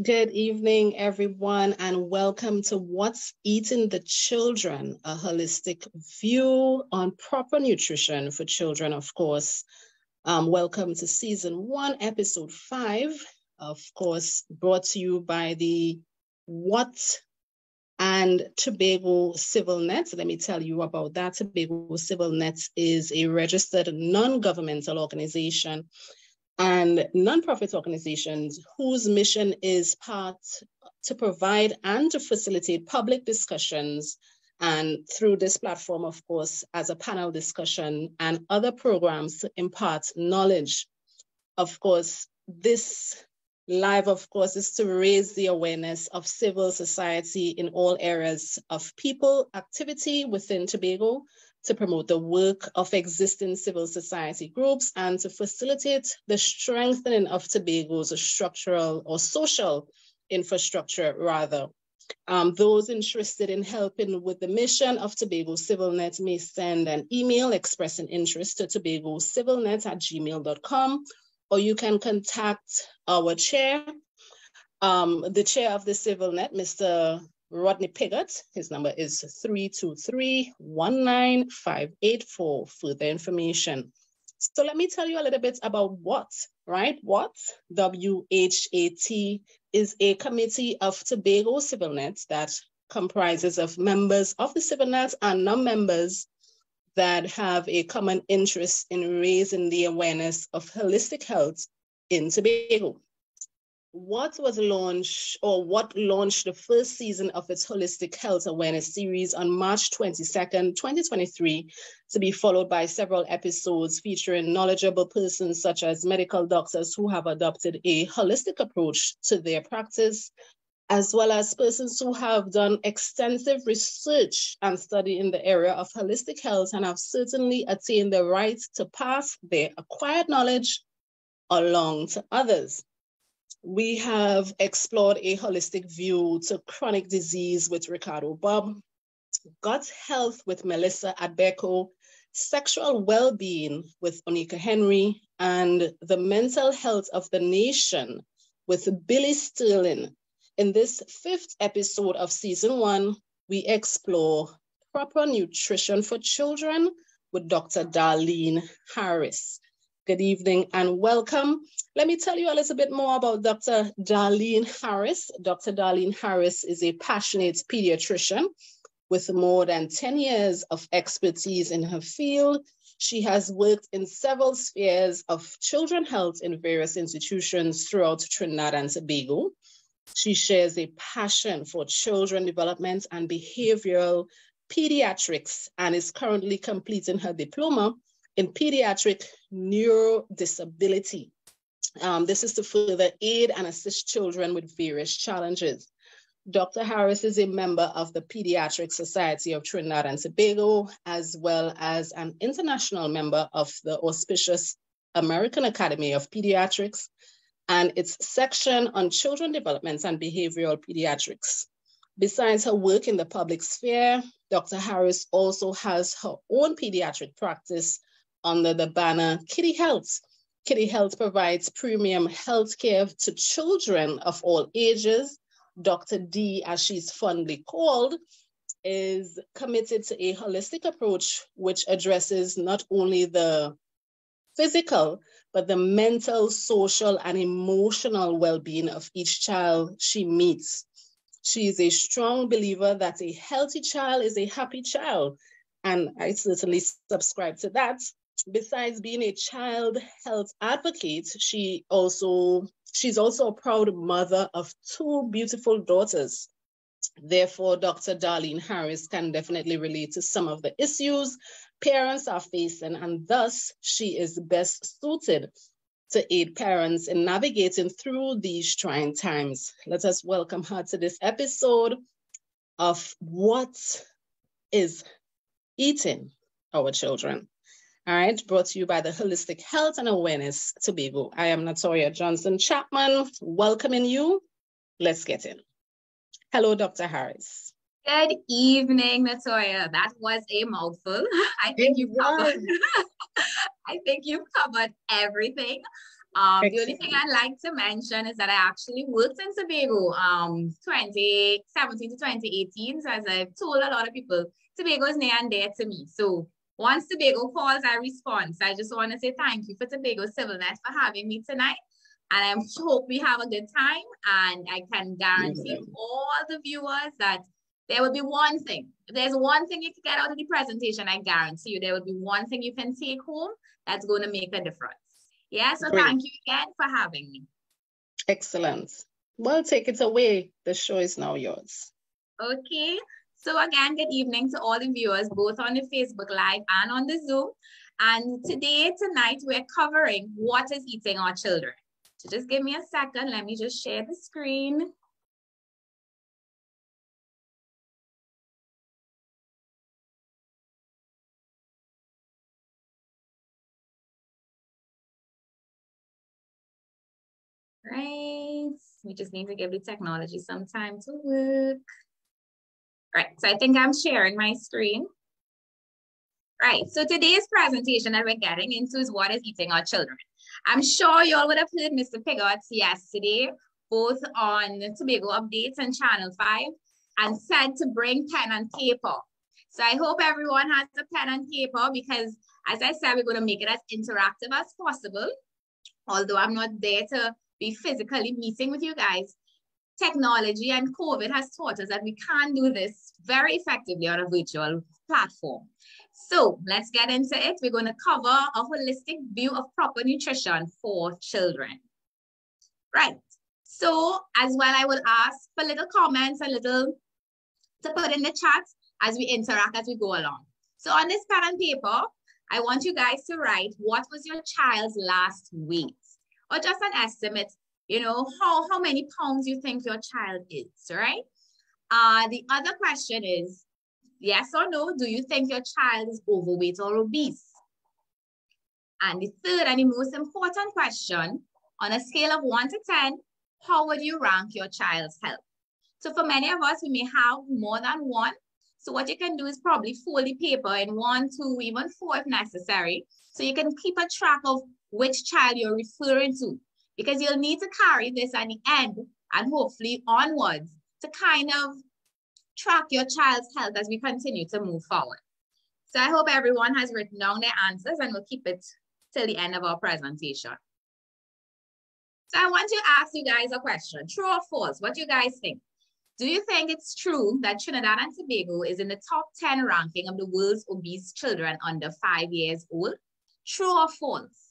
Good evening, everyone, and welcome to What's Eating the Children, a holistic view on proper nutrition for children, of course. Welcome to Season 1, Episode 5, of course, brought to you by the What and Tobago Civil Net. Let me tell you about that. Tobago Civil Net is a registered non-governmental organization and nonprofit organizations whose mission is to provide and to facilitate public discussions, and through this platform, of course, as a panel discussion and other programs to impart knowledge. Of course, this live, of course, is to raise the awareness of civil society in all areas of people activity within Tobago, to promote the work of existing civil society groups, and to facilitate the strengthening of Tobago's structural or social infrastructure, rather. Those interested in helping with the mission of Tobago Civil Net may send an email expressing interest to tobagocivilnet@gmail.com, or you can contact our chair, the chair of the Civil Net, Mr. Rodney Pigott. His number is 323-19584 for further information. So let me tell you a little bit about WHAT, right? WHAT, W-H-A-T, is a committee of Tobago Civil Net that comprises of members of the Civil Net and non-members that have a common interest in raising the awareness of holistic health in Tobago. What launched the first season of its Holistic Health Awareness series on March 22nd, 2023, to be followed by several episodes featuring knowledgeable persons such as medical doctors who have adopted a holistic approach to their practice, as well as persons who have done extensive research and study in the area of holistic health and have certainly attained the right to pass their acquired knowledge along to others. We have explored a holistic view to chronic disease with Ricardo Bob, gut health with Melissa Adbeko, sexual well-being with Onika Henry, and the mental health of the nation with Billy Sterling. In this 5th episode of Season 1, we explore proper nutrition for children with Dr. Darlene Harris. Good evening and welcome. Let me tell you a little bit more about Dr. Darlene Harris. Dr. Darlene Harris is a passionate pediatrician with more than 10 years of expertise in her field. She has worked in several spheres of children's health in various institutions throughout Trinidad and Tobago. She shares a passion for children development and behavioral pediatrics and is currently completing her diploma in pediatric neurodisability. This is to further aid and assist children with various challenges. Dr. Harris is a member of the Pediatric Society of Trinidad and Tobago, as well as an international member of the auspicious American Academy of Pediatrics and its section on children development and behavioral pediatrics. Besides her work in the public sphere, Dr. Harris also has her own pediatric practice under the banner Kiddie Health. Kiddie Health provides premium health care to children of all ages. Dr. D, as she's fondly called, is committed to a holistic approach which addresses not only the physical, but the mental, social, and emotional well-being of each child she meets. She is a strong believer that a healthy child is a happy child, and I certainly subscribe to that. Besides being a child health advocate, she's also a proud mother of 2 beautiful daughters. Therefore, Dr. Darlene Harris can definitely relate to some of the issues parents are facing, and thus she is best suited to aid parents in navigating through these trying times. Let us welcome her to this episode of What is Eating Our Children. All right, brought to you by the Holistic Health and Awareness Tobago. I am Natoya Johnson Chapman, welcoming you. Let's get in. Hello, Dr. Harris. Good evening, Natoya. That was a mouthful. I think you've covered everything. The only thing I'd like to mention is that I actually worked in Tobago 2017 to 2018. So as I've told a lot of people, Tobago is near and dear to me. So once Tobago calls, I respond. So I just want to say thank you for Tobago CivilNet for having me tonight. And I hope we have a good time. And I can guarantee all the viewers that there will be one thing. If there's one thing you can get out of the presentation, I guarantee you there will be one thing you can take home that's going to make a difference. Yeah, so Great. Thank you again for having me. Excellent. Well, take it away. The show is now yours. Okay. So again, good evening to all the viewers, both on the Facebook Live and on the Zoom. And tonight, we're covering what is eating our children. So just give me a second. Let me just share the screen. Right. We just need to give the technology some time to work. Right. So I think I'm sharing my screen. Right. So today's presentation that we're getting into is what is eating our children. I'm sure you all would have heard Mr. Piggott yesterday, both on Tobago Updates and Channel 5, and said to bring pen and paper. So I hope everyone has a pen and paper because, as I said, we're going to make it as interactive as possible. Although I'm not there to be physically meeting with you guys, technology and COVID has taught us that we can do this very effectively on a virtual platform. So let's get into it. We're going to cover a holistic view of proper nutrition for children. Right. So as well, I will ask for little comments, a little to put in the chat as we interact, as we go along. So on this pen and paper, I want you guys to write what was your child's last weight, or just an estimate, you know, how many pounds you think your child is, right? The other question is, yes or no, do you think your child is overweight or obese? And the third and the most important question, on a scale of 1 to 10, how would you rank your child's health? So for many of us, we may have more than one. So what you can do is probably fold the paper in 1, 2, even 4 if necessary. So you can keep a track of which child you're referring to, because you'll need to carry this at the end and hopefully onwards to kind of track your child's health as we continue to move forward. So I hope everyone has written down their answers, and we'll keep it till the end of our presentation. So I want to ask you guys a question. True or false? What do you guys think? Do you think it's true that Trinidad and Tobago is in the top 10 ranking of the world's obese children under 5 years old? True or false?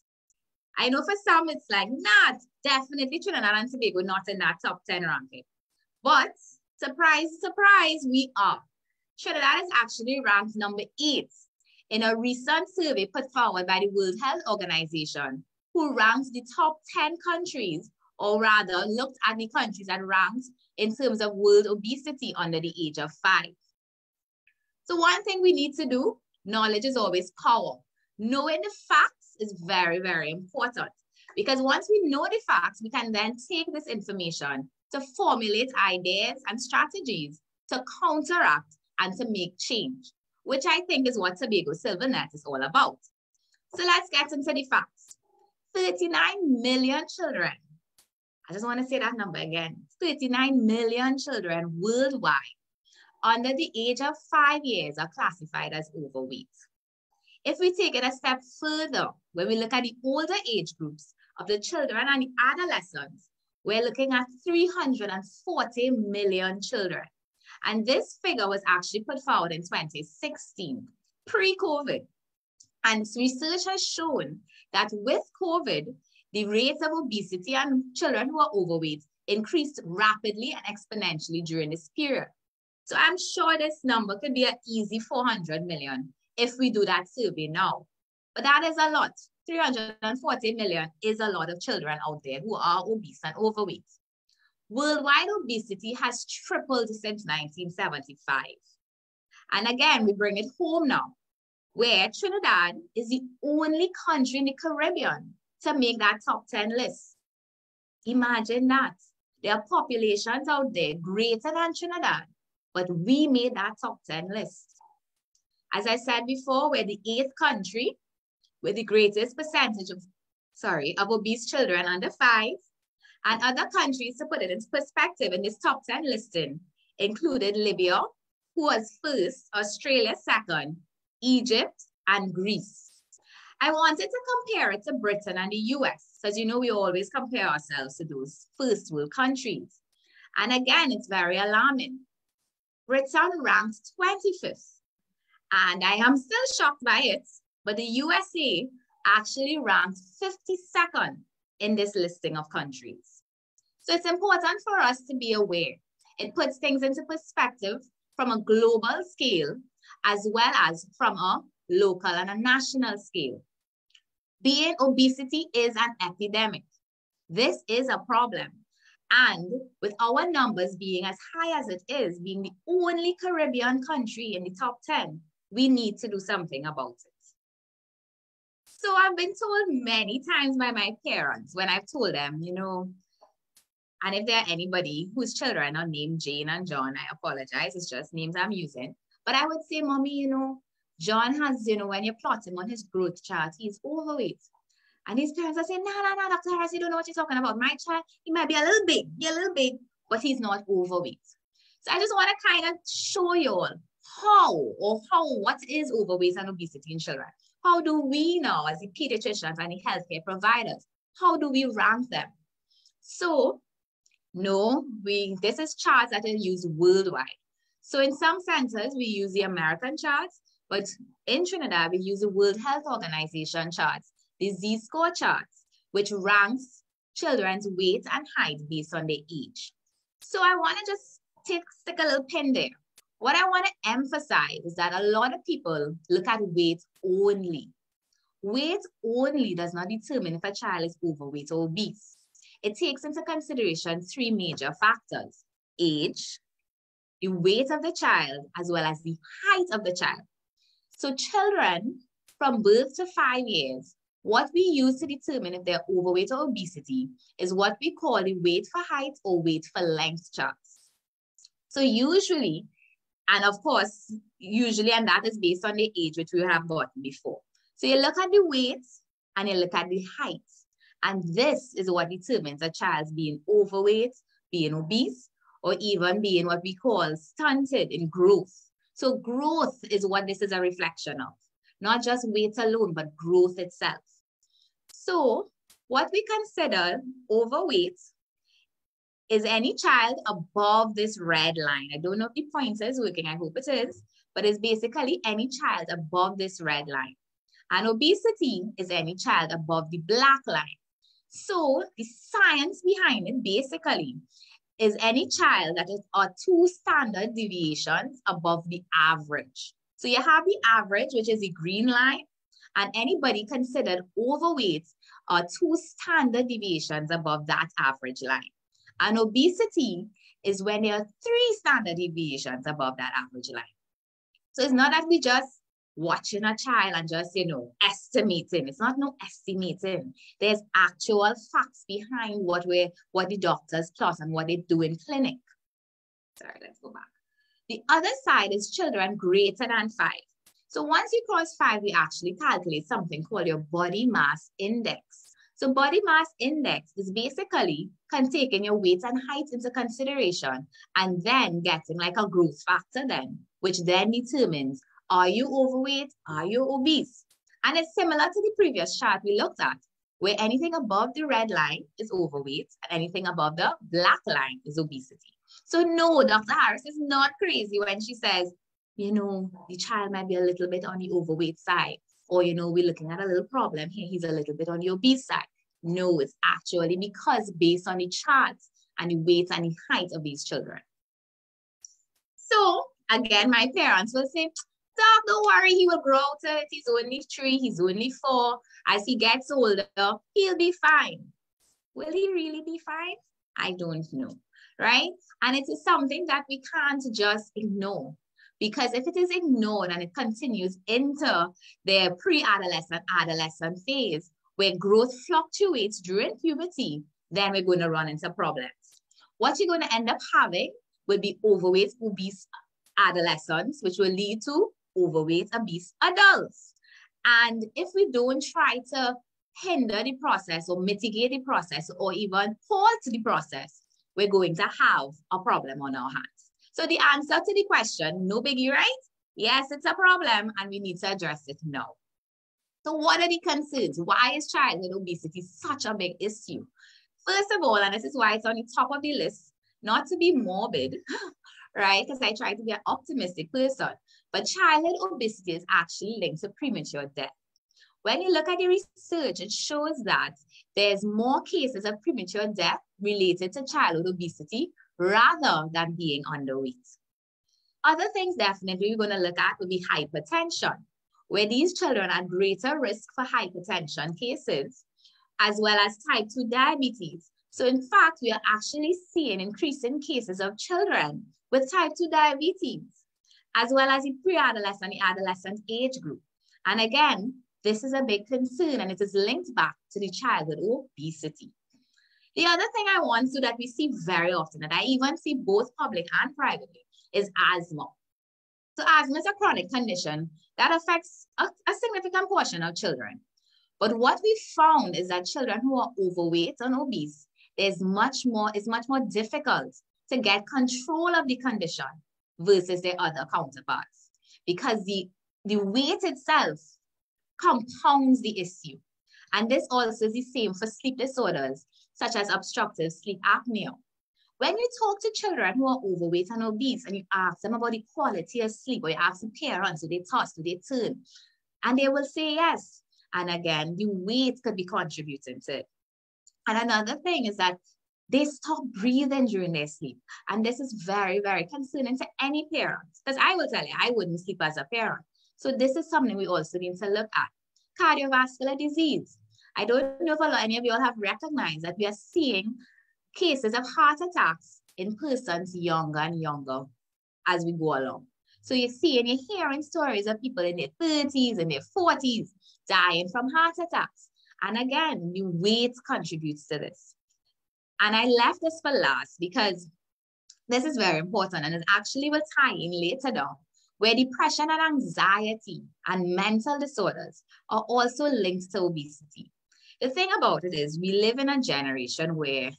I know for some it's like, not definitely Trinidad and Tobago not in that top 10 ranking. But surprise, surprise, we are. Trinidad is actually ranked number 8 in a recent survey put forward by the World Health Organization, who ranks the top 10 countries, or rather looked at the countries that ranked in terms of world obesity under the age of 5. So one thing we need to do, knowledge is always power. Knowing the facts is very, very important, because once we know the facts, we can then take this information to formulate ideas and strategies to counteract and to make change, which I think is what Tobago CivilNet is all about. So let's get into the facts. 39 million children, I just want to say that number again, 39 million children worldwide under the age of 5 years are classified as overweight. If we take it a step further, when we look at the older age groups of the children and the adolescents, we're looking at 340 million children. And this figure was actually put forward in 2016, pre-COVID. And research has shown that with COVID, the rates of obesity and children who are overweight increased rapidly and exponentially during this period. So I'm sure this number could be an easy 400 million if we do that survey now. But that is a lot. 340 million is a lot of children out there who are obese and overweight. Worldwide obesity has tripled since 1975. And again, we bring it home now, where Trinidad is the only country in the Caribbean to make that top 10 list. Imagine that. There are populations out there greater than Trinidad, but we made that top 10 list. As I said before, we're the 8th country with the greatest percentage of of obese children under 5. And other countries, to put it into perspective, in this top 10 listing included Libya, who was first, Australia second, Egypt, and Greece. I wanted to compare it to Britain and the US, because you know we always compare ourselves to those first world countries. And again, it's very alarming. Britain ranked 25th, and I am still shocked by it, but the USA actually ranked 52nd in this listing of countries. So it's important for us to be aware. It puts things into perspective from a global scale, as well as from a local and a national scale. Obesity is an epidemic. This is a problem. And with our numbers being as high as it is, being the only Caribbean country in the top 10, we need to do something about it. So I've been told many times by my parents when I've told them, you know, and if there are anybody whose children are named Jane and John, I apologize, it's just names I'm using. But I would say, Mommy, you know, John has, you know, when you plot him on his growth chart, he's overweight. And his parents are saying, no, Dr. Harris, you don't know what you're talking about. My child, he might be a little big, but he's not overweight. So I just want to kind of show you all what is overweight and obesity in children. How do we now, as the pediatricians and the healthcare providers, how do we rank them? So, no, this is charts that are used worldwide. So in some centers, we use the American charts, but in Trinidad, we use the World Health Organization charts, the Z-score charts, which ranks children's weight and height based on their age. So I want to just stick a little pin there. What I want to emphasize is that a lot of people look at weight only. Weight only does not determine if a child is overweight or obese. It takes into consideration 3 major factors: age, the weight of the child, as well as the height of the child. So children from birth to 5 years, what we use to determine if they're overweight or obesity is what we call the weight for height or weight for length charts. So usually, and of course, and that is based on the age, which we have gotten before. So you look at the weight and you look at the height. And this is what determines a child's being overweight, being obese, or even being what we call stunted in growth. So growth is what this is a reflection of, not just weight alone, but growth itself. So what we consider overweight is any child above this red line. I don't know if the pointer is working, I hope it is, but it's basically any child above this red line. And obesity is any child above the black line. So the science behind it basically is any child that are 2 standard deviations above the average. So you have the average, which is the green line, and anybody considered overweight are 2 standard deviations above that average line. And obesity is when there are 3 standard deviations above that average line. So it's not that we just watching a child and just, you know, estimating. It's not no estimating. There's actual facts behind what the doctors plot and what they do in clinic. Sorry, let's go back. The other side is children greater than 5. So once you cross 5, we actually calculate something called your body mass index. So body mass index is basically taking your weight and height into consideration and then getting like a growth factor then, which then determines, are you overweight? Are you obese? And it's similar to the previous chart we looked at, where anything above the red line is overweight and anything above the black line is obesity. So no, Dr. Harris is not crazy when she says, you know, the child might be a little bit on the overweight side, or, you know, we're looking at a little problem here, he's a little bit on the obese side. No, it's actually because based on the charts and the weight and the height of these children. So again, my parents will say, Doc, don't worry, he will grow out of it. He's only 3, he's only 4. As he gets older, he'll be fine. Will he really be fine? I don't know, right? And it is something that we can't just ignore, because if it is ignored and it continues into their pre-adolescent, adolescent phase, where growth fluctuates during puberty, then we're going to run into problems. What you're going to end up having will be overweight, obese adolescents, which will lead to overweight, obese adults. And if we don't try to hinder the process or mitigate the process or even halt the process, we're going to have a problem on our hands. So the answer to the question, no biggie, right? Yes, it's a problem and we need to address it now. So what are the concerns? Why is childhood obesity such a big issue? First of all, and this is why it's on the top of the list, not to be morbid, right? Because I try to be an optimistic person, but childhood obesity is actually linked to premature death. When you look at the research, it shows that there's more cases of premature death related to childhood obesity rather than being underweight. Other things definitely we're going to look at will be hypertension, where these children are at greater risk for hypertension cases, as well as type 2 diabetes. So in fact, we are actually seeing increasing cases of children with type 2 diabetes, as well as the pre-adolescent, the adolescent age group. And again, this is a big concern and it is linked back to the childhood obesity. The other thing I want to that we see very often, and I even see both public and privately, is asthma. So asthma is a chronic condition that affects a significant portion of children. But what we found is that children who are overweight and obese, it's much more difficult to get control of the condition versus their other counterparts, because the weight itself compounds the issue. And this also is the same for sleep disorders, such as obstructive sleep apnea. When you talk to children who are overweight and obese and you ask them about the quality of sleep, or you ask the parents, do they toss, do they turn? And they will say yes. And again, the weight could be contributing to it. And another thing is that they stop breathing during their sleep. And this is very, very concerning to any parent, because I will tell you, I wouldn't sleep as a parent. So this is something we also need to look at. Cardiovascular disease. I don't know if any of you all have recognized that we are seeing cases of heart attacks in persons younger and younger as we go along. So you see and you're hearing stories of people in their 30s and their 40s dying from heart attacks. And again, the weight contributes to this. And I left this for last because this is very important and it actually will tie in later down, where depression and anxiety and mental disorders are also linked to obesity. The thing about it is we live in a generation where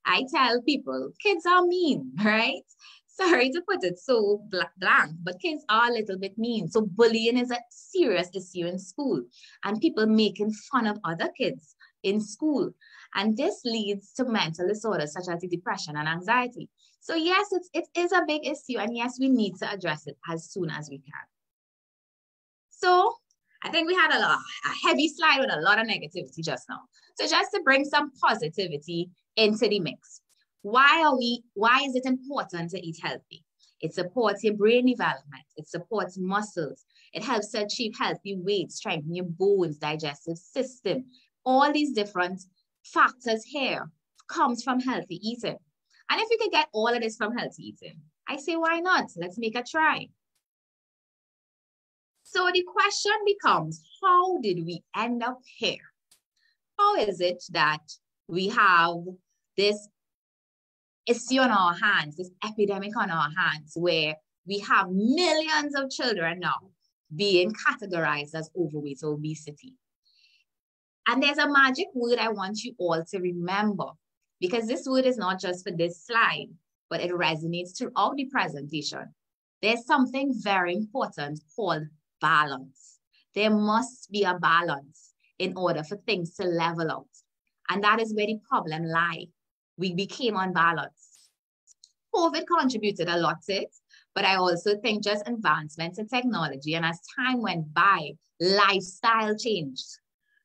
I tell people kids are mean, right? Sorry to put it so blank, but kids are a little bit mean. So bullying is a serious issue in school and people making fun of other kids in school. And this leads to mental disorders such as depression and anxiety. So yes, it is a big issue and yes, we need to address it as soon as we can. So I think we had a heavy slide with a lot of negativity just now. So just to bring some positivity into the mix. Why is it important to eat healthy? It supports your brain development. It supports muscles. It helps to achieve healthy weight, strengthen your bones, digestive system. All these different factors here comes from healthy eating. And if you can get all of this from healthy eating, I say, why not? Let's make a try. So the question becomes, how did we end up here? How is it that we have this issue on our hands, this epidemic on our hands, where we have millions of children now being categorized as overweight or obesity? And there's a magic word I want you all to remember, because this word is not just for this slide, but it resonates throughout the presentation. There's something very important called balance. There must be a balance in order for things to level out. And that is where the problem lies. We became unbalanced. COVID contributed a lot to it, but I also think just advancements in technology and as time went by, lifestyle changed.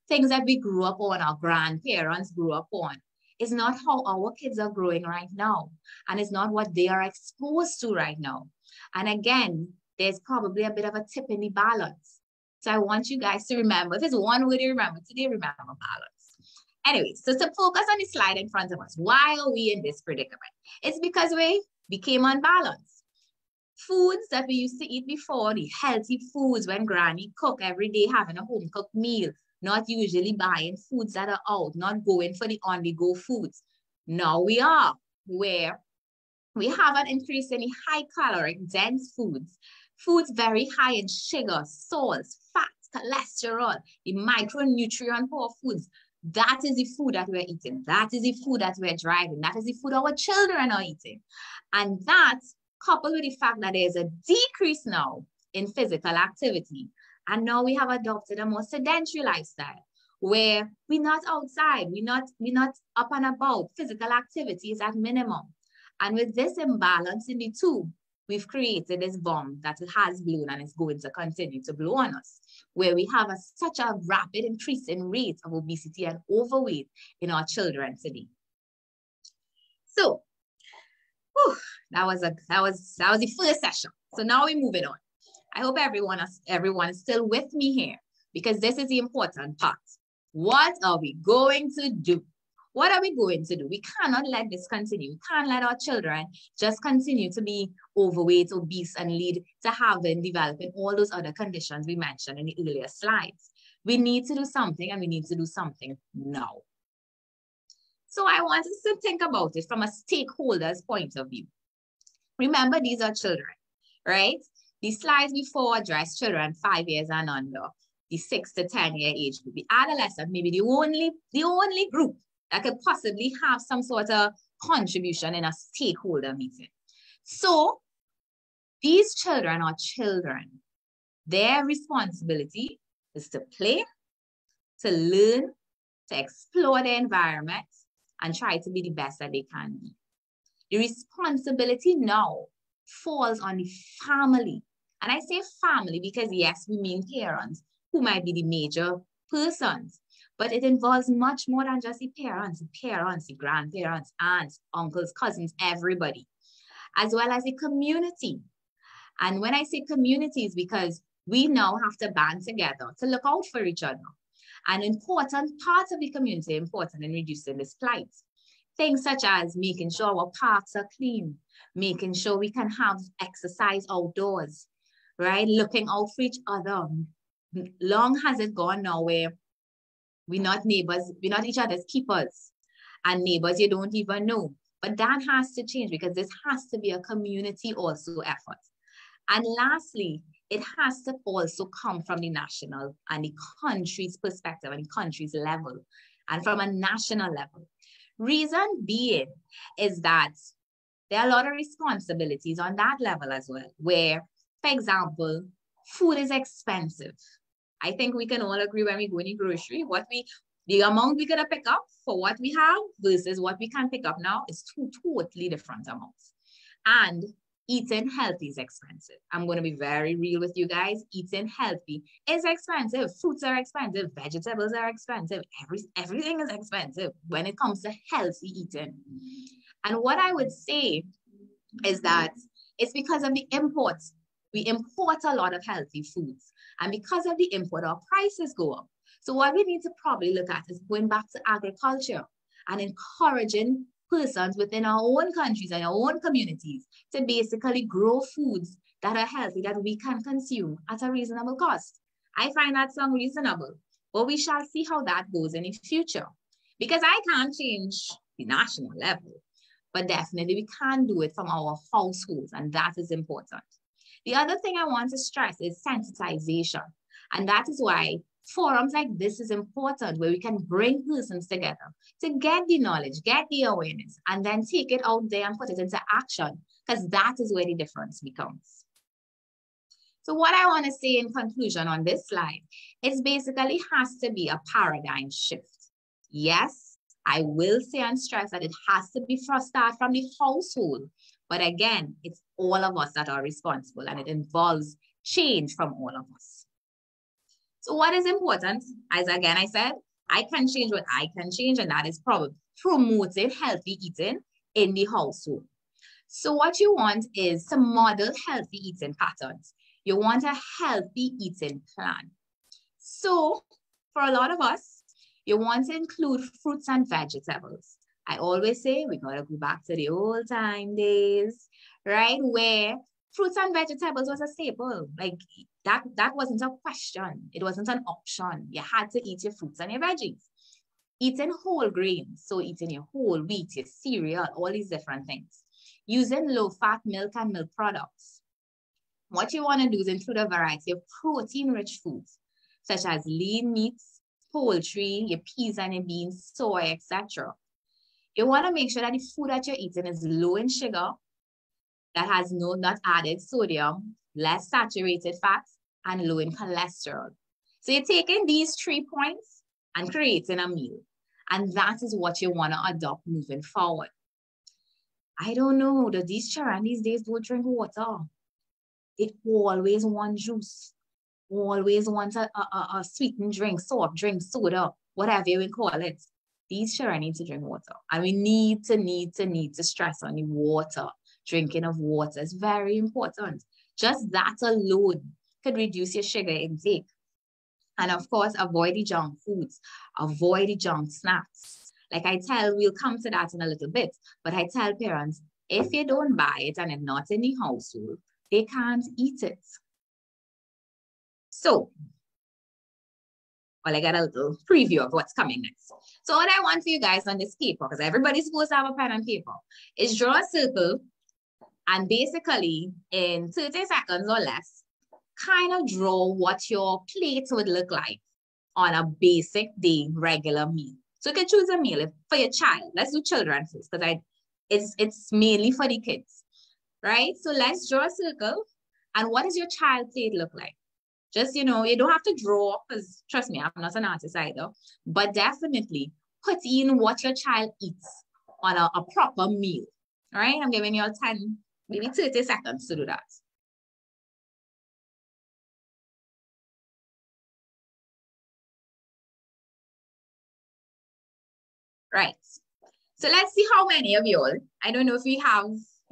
Things that we grew up on, our grandparents grew up on, is not how our kids are growing right now. And it's not what they are exposed to right now. And again, there's probably a bit of a tip in the balance. So I want you guys to remember, there's one word you remember today, remember balance. Anyway, so to focus on the slide in front of us, why are we in this predicament? It's because we became unbalanced. Foods that we used to eat before, the healthy foods when granny cook every day, having a home cooked meal, not usually buying foods that are out, not going for the on-the-go foods. Now we are where we have an increasingly high caloric, dense foods very high in sugar, salts, fats, cholesterol, the micronutrient poor foods. That is the food that we're eating. That is the food that we're driving. That is the food our children are eating. And that, coupled with the fact that there's a decrease now in physical activity, and now we have adopted a more sedentary lifestyle where we're not outside, we're not up and about. Physical activity is at minimum. And with this imbalance in the two, we've created this bomb that has blown and is going to continue to blow on us, where we have such a rapid increase in rates of obesity and overweight in our children today. So, that was the first session. So now we're moving on. I hope everyone is still with me here, because this is the important part. What are we going to do? What are we going to do? We cannot let this continue. We can't let our children just continue to be overweight, obese, and lead to developing all those other conditions we mentioned in the earlier slides. We need to do something, and we need to do something now. So I want us to think about it from a stakeholder's point of view. Remember, these are children, right? The slides before addressed children 5 years and under, the 6 to 10-year age group. The adolescent may be the only group that could possibly have some sort of contribution in a stakeholder meeting. So these children are children. Their responsibility is to play, to learn, to explore their environment, and try to be the best that they can be. The responsibility now falls on the family. And I say family because, yes, we mean parents who might be the major persons, but it involves much more than just the parents, the grandparents, aunts, uncles, cousins, everybody, as well as the community. And when I say communities, because we now have to band together to look out for each other. An important part of the community, important in reducing this plight. Things such as making sure our parks are clean, making sure we can have exercise outdoors, right? Looking out for each other. Long has it gone now where we're not neighbors, we're not each other's keepers, and neighbors you don't even know. But that has to change, because this has to be a community also effort. And lastly, it has to also come from the national and the country's perspective and the country's level, and from a national level. Reason being is that there are a lot of responsibilities on that level as well, where, for example, food is expensive. I think we can all agree when we go in the grocery, the amount we're gonna pick up for what we have versus what we can pick up now is two totally different amounts. And eating healthy is expensive. I'm gonna be very real with you guys. Eating healthy is expensive. Fruits are expensive. Vegetables are expensive. Everything is expensive when it comes to healthy eating. And what I would say is that it's because of the imports. We import a lot of healthy foods. And because of the import, our prices go up. So what we need to probably look at is going back to agriculture and encouraging persons within our own countries and our own communities to basically grow foods that are healthy, that we can consume at a reasonable cost. I find that sound reasonable, but we shall see how that goes in the future. Because I can't change the national level, but definitely we can do it from our households, and that is important. The other thing I want to stress is sensitization. And that is why forums like this is important, where we can bring persons together to get the knowledge, get the awareness, and then take it out there and put it into action, because that is where the difference becomes. So what I want to say in conclusion on this slide is basically has to be a paradigm shift. Yes, I will say and stress that it has to be start from the household. But again, it's all of us that are responsible, and it involves change from all of us. So what is important, as again I said, I can change what I can change, and that is probably promoting healthy eating in the household. So what you want is to model healthy eating patterns. You want a healthy eating plan. So for a lot of us, you want to include fruits and vegetables. I always say we gotta go back to the old time days, right? Where fruits and vegetables was a staple. Like that wasn't a question. It wasn't an option. You had to eat your fruits and your veggies. Eating whole grains, so eating your whole wheat, your cereal, all these different things. Using low-fat milk and milk products. What you want to do is include a variety of protein-rich foods. such as lean meats, poultry, your peas and your beans, soy, etc. You want to make sure that the food that you're eating is low in sugar, that has not added sodium, less saturated fats, and low in cholesterol. So you're taking these 3 points and creating a meal. And that is what you want to adopt moving forward. I don't know, these children these days don't drink water. They always want juice, always want a sweetened drink, soft drink, soda, whatever you will call it. These children need to drink water. And we need to stress on the water. Drinking of water is very important. Just that alone could reduce your sugar intake. And of course, avoid the junk foods, avoid the junk snacks. Like we'll come to that in a little bit, but I tell parents, if you don't buy it and it's not in the household, they can't eat it. So, well, I got a little preview of what's coming next. So what I want for you guys on this paper, because everybody's supposed to have a pen and paper, is draw a circle and basically in 30 seconds or less, kind of draw what your plate would look like on a basic day regular meal. So you can choose a meal for your child. Let's do children first, because it's mainly for the kids, right? So let's draw a circle. And what does your child plate look like? Just, you don't have to draw, because trust me, I'm not an artist either, but definitely put in what your child eats on a proper meal, all right? I'm giving you 10, maybe 30 seconds to do that. Right. So let's see how many of y'all, I don't know if we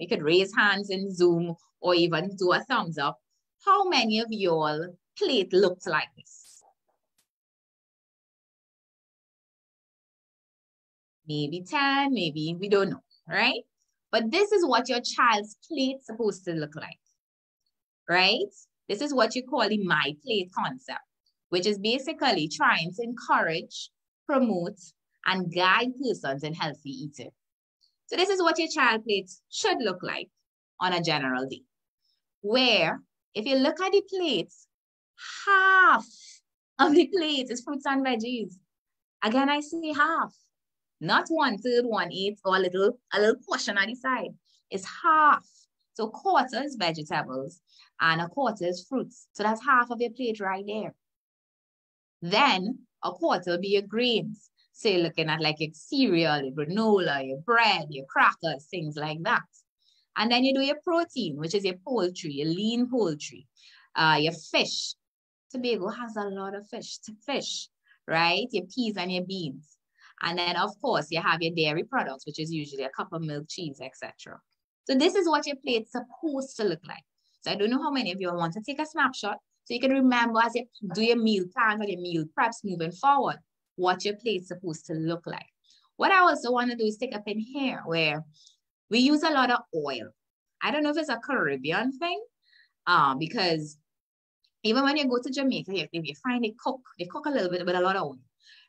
could raise hands in Zoom or even do a thumbs up. How many of y'all plate looks like this? Maybe 10, maybe we don't know, right? But this is what your child's plate is supposed to look like, right? This is what you call the my plate concept, which is basically trying to encourage, promote, and guide persons in healthy eating. So this is what your child plate should look like on a general day, where if you look at the plates, half of the plate is fruits and veggies. Again, I say half, not 1/3, 1/8, or a little portion on the side. It's half. So 1/4 is vegetables and 1/4 is fruits. So that's half of your plate right there. Then 1/4 will be your grains. So you're looking at like your cereal, your granola, your bread, your crackers, things like that. And then you do your protein, which is your poultry, your lean poultry, your fish. Tobago has a lot of fish, right? Your peas and your beans. And then, of course, you have your dairy products, which is usually a cup of milk, cheese, etc. So this is what your plate's supposed to look like. So I don't know how many of you want to take a snapshot so you can remember as you do your meal plans or your meal preps moving forward, what your plate's supposed to look like. What I also want to do is take up in here where we use a lot of oil. I don't know if it's a Caribbean thing, because even when you go to Jamaica, you find they cook a little bit with a lot of oil,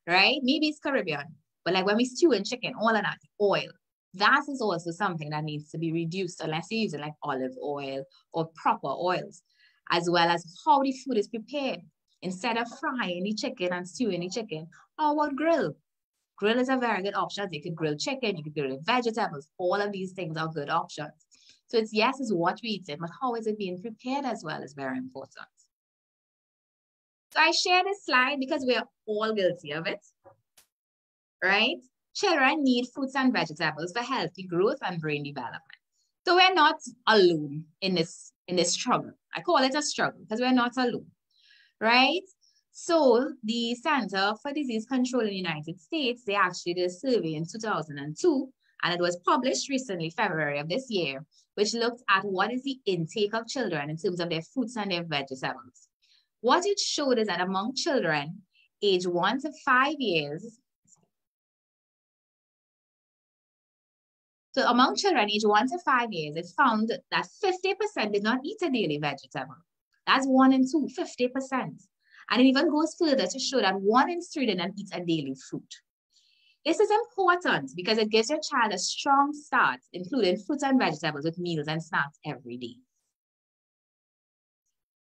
right? Maybe it's Caribbean, but like when we stew in chicken, all of that oil, that is also something that needs to be reduced unless you're using like olive oil or proper oils, as well as how the food is prepared. Instead of frying the chicken and stewing the chicken, how about grill? Grill is a very good option. You could grill chicken, you could grill vegetables. All of these things are good options. So it's what we eat, but how is it being prepared as well is very important. So I share this slide because we are all guilty of it, right? Children need fruits and vegetables for healthy growth and brain development. So we're not alone in this struggle. I call it a struggle because we're not alone, right? So the Center for Disease Control in the United States, they actually did a survey in 2002, and it was published recently, February of this year, which looked at what is the intake of children in terms of their fruits and their vegetables. What it showed is that among children age 1 to 5 years, so among children age 1 to 5 years, it found that 50% did not eat a daily vegetable. That's 1 in 2, 50%. And it even goes further to show that 1 in 3 did not eat a daily fruit. This is important because it gives your child a strong start, including fruits and vegetables with meals and snacks every day.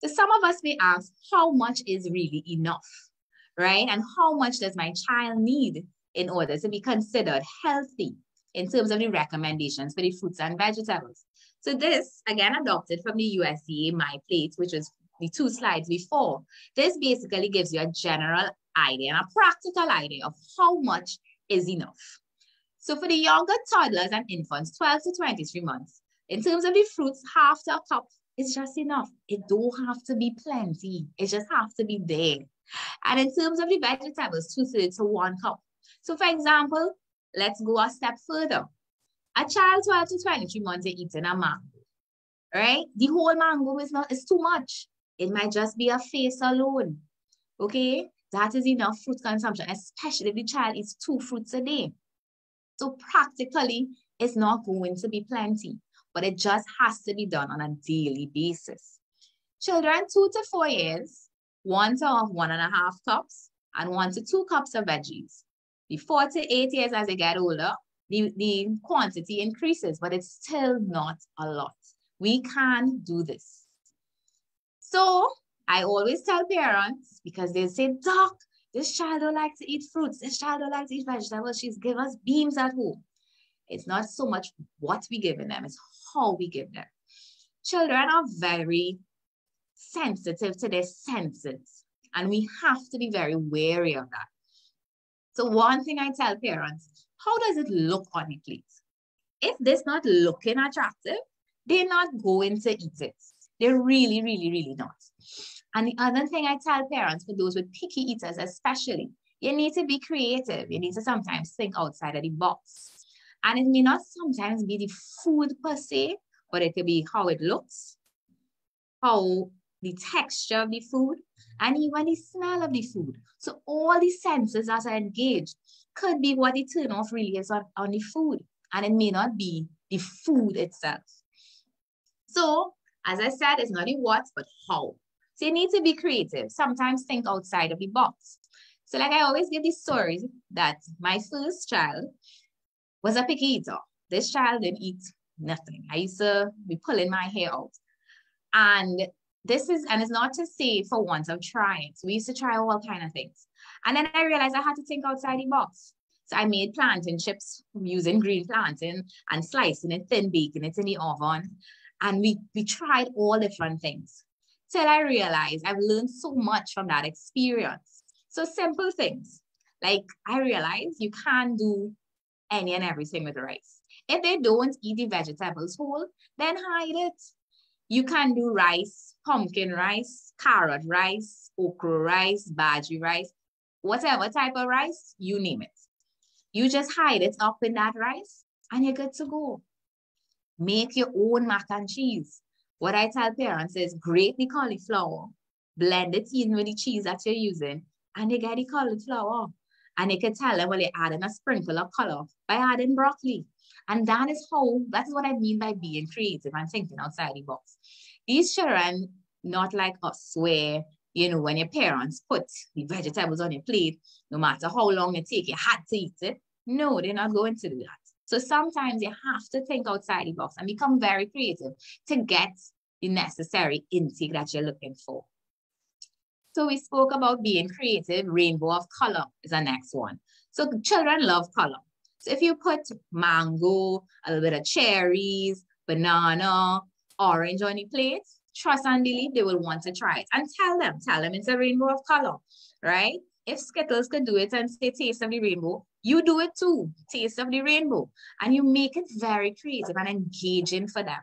So some of us may ask, how much is really enough, right? And how much does my child need in order to be considered healthy in terms of the recommendations for the fruits and vegetables? So this, again, adopted from the USDA My Plate, which was the 2 slides before. This basically gives you a general idea and a practical idea of how much is enough. So for the younger toddlers and infants, 12 to 23 months, in terms of the fruits, half a cup is just enough. It don't have to be plenty. It just has to be there. And in terms of the vegetables, 2/3 to 1 cup. So for example, let's go a step further. A child 12 to 23 months is eating a mango, right? The whole mango is too much. It might just be a face alone, okay? That is enough fruit consumption, especially if the child eats 2 fruits a day. So practically, it's not going to be plenty, but it just has to be done on a daily basis. Children 2 to 4 years, 1 to 1.5 cups and 1 to 2 cups of veggies. The 4 to 8 years as they get older, the quantity increases, but it's still not a lot. We can do this. So I always tell parents, because they say, Doc, this child don't like to eat fruits. This child don't like to eat vegetables. She's giving us beans at home. It's not so much what we give them, it's how we give them. Children are very sensitive to their senses, and we have to be very wary of that. So one thing I tell parents, how does it look on the plate? If this not looking attractive, they're not going to eat it. They're really, really, really not. And the other thing I tell parents, for those with picky eaters especially, you need to be creative. You need to sometimes think outside of the box. And it may not sometimes be the food per se, but it could be how it looks, how the texture of the food, and even the smell of the food. So all the senses that are engaged could be what the turn-off really is on the food. And it may not be the food itself. So, as I said, it's not the what, but how. So you need to be creative. Sometimes think outside of the box. So like I always give this story that my first child was a picky eater. This child didn't eat nothing. I used to be pulling my hair out. And it's not to say for want of trying. So we used to try all kind of things. And then I realized I had to think outside the box. So I made plantain chips using green plantain and slicing it thin, baking it in the oven. And we tried all different things. Till I realized I've learned so much from that experience. So simple things. Like I realized you can't do any and everything with rice. If they don't eat the vegetables whole, then hide it. You can do rice, pumpkin rice, carrot rice, okra rice, bhaji rice, whatever type of rice, you name it. You just hide it up in that rice and you're good to go. Make your own mac and cheese. What I tell parents is grate the cauliflower, blend it in with the cheese that you're using, and they get the cauliflower. And you can tell them, well, you're adding a sprinkle of color by adding broccoli. And that's what I mean by being creative and thinking outside the box. These children, not like us, where, when your parents put the vegetables on your plate, no matter how long it takes, you had to eat it. No, they're not going to do that. So sometimes you have to think outside the box and become very creative to get the necessary intake that you're looking for. So we spoke about being creative. Rainbow of color is the next one. So children love color. So if you put mango, a little bit of cherries, banana, orange on the plate, trust and believe they will want to try it. And tell them it's a rainbow of color, right? If Skittles could do it and say taste of the rainbow, you do it too, taste of the rainbow. And you make it very creative and engaging for them.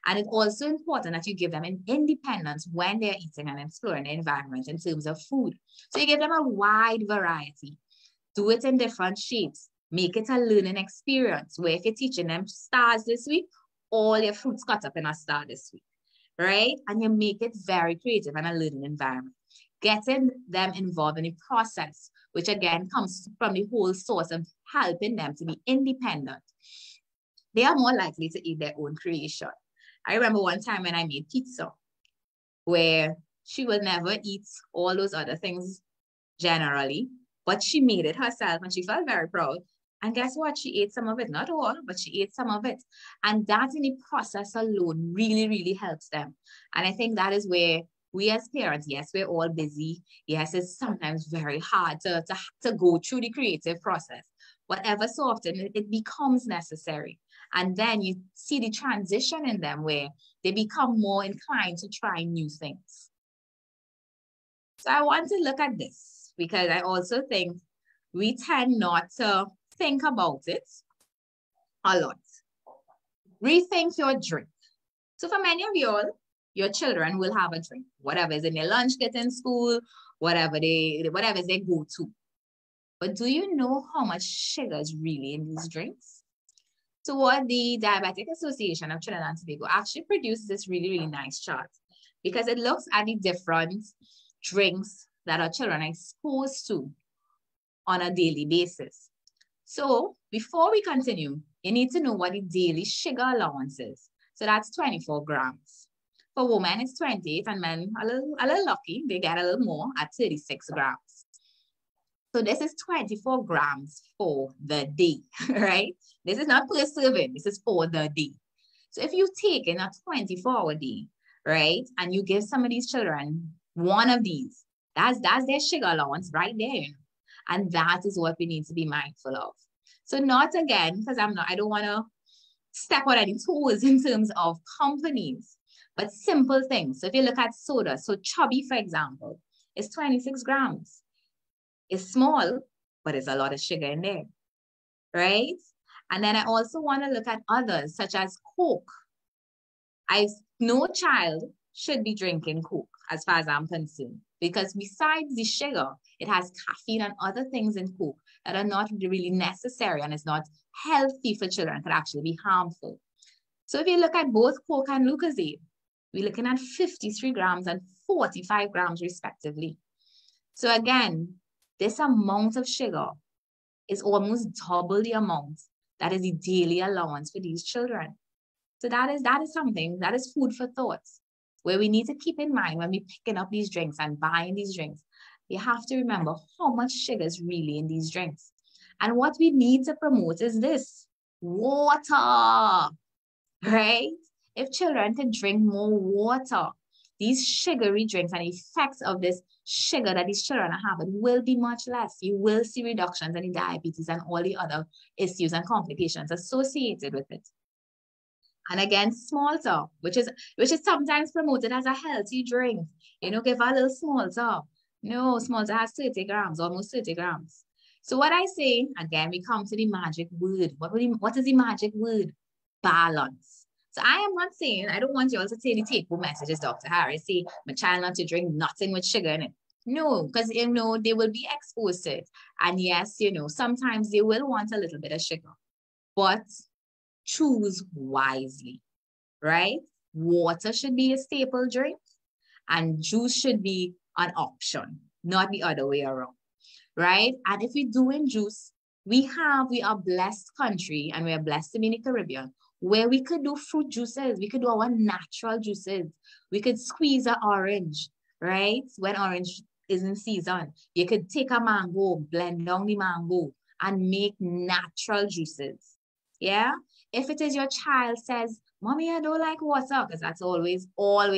And it's also important that you give them an independence when they're eating and exploring the environment in terms of food. So you give them a wide variety. Do it in different shapes. Make it a learning experience where if you're teaching them stars this week, all your fruits cut up in a star this week, right? And you make it very creative and a learning environment. Getting them involved in the process, which again comes from the whole source of helping them to be independent. They are more likely to eat their own creation. I remember one time when I made pizza, where she would never eat all those other things generally, but she made it herself and she felt very proud. And guess what? She ate some of it, not all, but she ate some of it. And that in the process alone really, really helps them. And I think that is where we as parents, yes, we're all busy. Yes, it's sometimes very hard to go through the creative process. But ever so often, it becomes necessary. And then you see the transition in them where they become more inclined to try new things. So I want to look at this because I also think we tend not to think about it a lot. Rethink your drink. So for many of y'all, your children will have a drink, whatever is in their lunch kit in school, whatever is their go-to. But do you know how much sugar is really in these drinks? So what the Diabetic Association of Trinidad and Tobago actually produced this really, really nice chart because it looks at the different drinks that our children are exposed to on a daily basis. So before we continue, you need to know what the daily sugar allowance is. So that's 24 grams. For women, it's 28, and men a little lucky, they get a little more at 36 grams. So this is 24 grams for the day, right? This is not per serving, this is for the day. So if you take in a 24-hour day, right, and you give some of these children one of these, that's their sugar allowance right there. And that is what we need to be mindful of. So not again, because I don't want to step on any toes in terms of companies, but simple things. So if you look at soda, so Chubby, for example, is 26 grams. It's small, but it's a lot of sugar in there, right? And then I also want to look at others, such as Coke. No child should be drinking Coke, as far as I'm concerned, because besides the sugar, it has caffeine and other things in Coke that are not really necessary and it's not healthy for children, could actually be harmful. So if you look at both Coke and Lucozade, we're looking at 53 grams and 45 grams respectively. So again, this amount of sugar is almost double the amount that is the daily allowance for these children. So that is something, that is food for thought, where we need to keep in mind when we're picking up these drinks and buying these drinks. You have to remember how much sugar is really in these drinks. And what we need to promote is this: water, right? If children can drink more water, these sugary drinks and effects of this sugar that these children are having will be much less. You will see reductions in diabetes and all the other issues and complications associated with it. And again, small which is sometimes promoted as a healthy drink. You know, give a little small. No, small has 30 grams, almost 30 grams. So what I say, again, we come to the magic word. What is the magic word? Balance. So I am not saying, I don't want you all to take home messages, Dr. Harris, say, my child not to drink nothing with sugar in it. No, because, they will be exposed to it. And yes, sometimes they will want a little bit of sugar. But choose wisely, right? Water should be a staple drink and juice should be an option, not the other way around, right? And if we're doing juice, we are a blessed country and we are blessed to be in the Caribbean where we could do fruit juices. We could do our natural juices. We could squeeze an orange, right? When orange is in season, you could take a mango, blend down the mango and make natural juices. Yeah. If it is your child says, Mommy, I don't like water, because that's always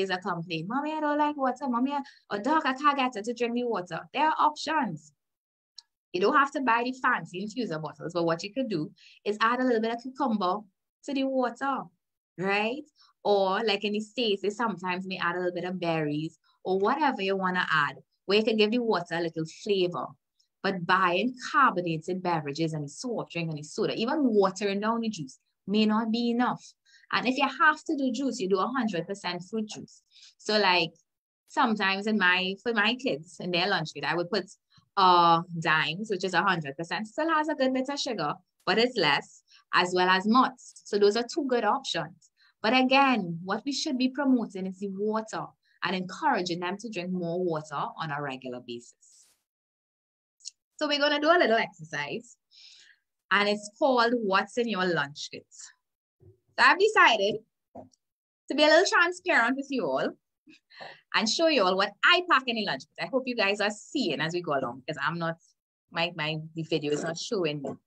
a complaint. Mommy, I don't like water. Mommy, or dog, I can't get her to drink the water. There are options. You don't have to buy the fancy infuser bottles, but what you could do is add a little bit of cucumber to the water, right? Or like in the States, they sometimes may add a little bit of berries or whatever you want to add, where you can give the water a little flavor. But buying carbonated beverages and a soft drink and a soda, even watering down the juice, may not be enough. And if you have to do juice, you do 100% fruit juice. So like sometimes for my kids in their lunch kit, I would put dimes, which is 100%, still has a good bit of sugar, but it's less, as well as nuts. So those are two good options. But again, what we should be promoting is the water and encouraging them to drink more water on a regular basis. So we're going to do a little exercise, and it's called What's in Your Lunch Kit. So I've decided to be a little transparent with you all and show you all what I pack in the lunch kit. I hope you guys are seeing as we go along, because I'm not, the video is not showing me. All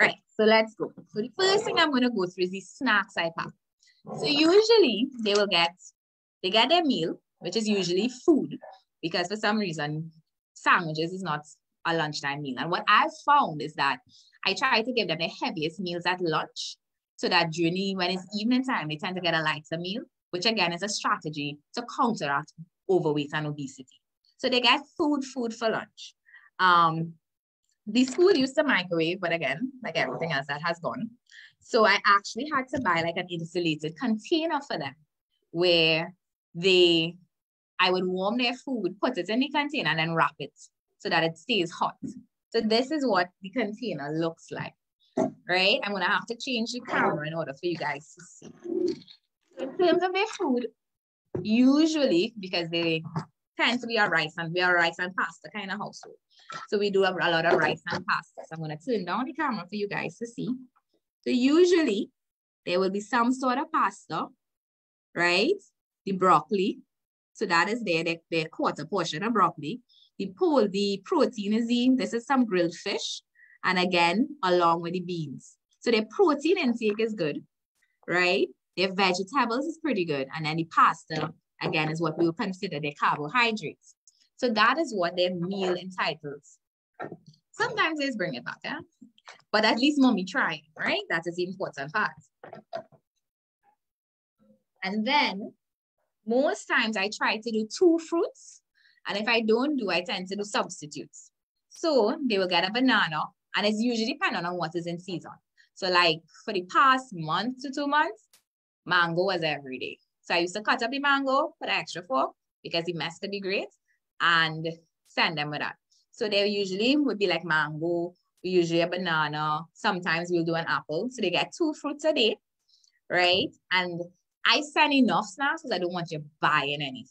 right, so let's go. So the first thing I'm going to go through is the snacks I pack. So usually they get their meal, which is usually food, because for some reason, sandwiches is not a lunchtime meal. And what I've found is that I try to give them the heaviest meals at lunch, so that during when it's evening time, they tend to get a lighter meal, which again is a strategy to counteract overweight and obesity. So they get food for lunch. The school used to microwave, but again, like everything else, that has gone. So I actually had to buy like an insulated container for them, where I would warm their food, put it in the container, and then wrap it so that it stays hot. So this is what the container looks like, right? I'm gonna have to change the camera in order for you guys to see. So in terms of their food, usually, because they tend to be a rice and pasta kind of household, so we do a lot of rice and pasta. So I'm gonna turn down the camera for you guys to see. So usually there will be some sort of pasta, right? The broccoli. So that is their quarter portion of broccoli. The protein is this is some grilled fish. And again, along with the beans. So their protein intake is good, right? Their vegetables is pretty good. And then the pasta, again, is what we will consider their carbohydrates. So that is what their meal entitles. Sometimes they just bring it back, yeah? But at least mommy trying, right? That is the important part. And then most times I try to do 2 fruits. And if I don't do, I tend to do substitutes. So they will get a banana, and it's usually depending on what is in season. So like for the past month to 2 months, mango was every day. So I used to cut up the mango, put an extra fork because the mess could be great, and send them with that. So they usually would be like mango, usually a banana. Sometimes we'll do an apple. So they get 2 fruits a day, right? And I send enough snacks because I don't want you buying anything.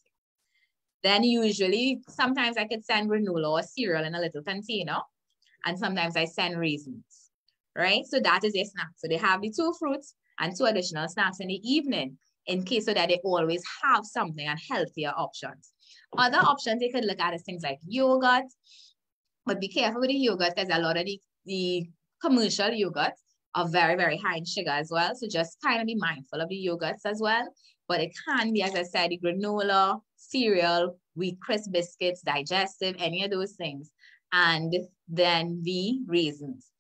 Then usually, sometimes I could send granola or cereal in a little container. And sometimes I send raisins, right? So that is their snack. So they have the 2 fruits and 2 additional snacks in the evening, in case so that they always have something and healthier options. Other options they could look at is things like yogurt. But be careful with the yogurt, because a lot of the commercial yogurts are very, very high in sugar as well. So just kind of be mindful of the yogurts as well. But it can be, as I said, the granola, cereal, wheat crisp biscuits, digestive, any of those things. And then the raisins.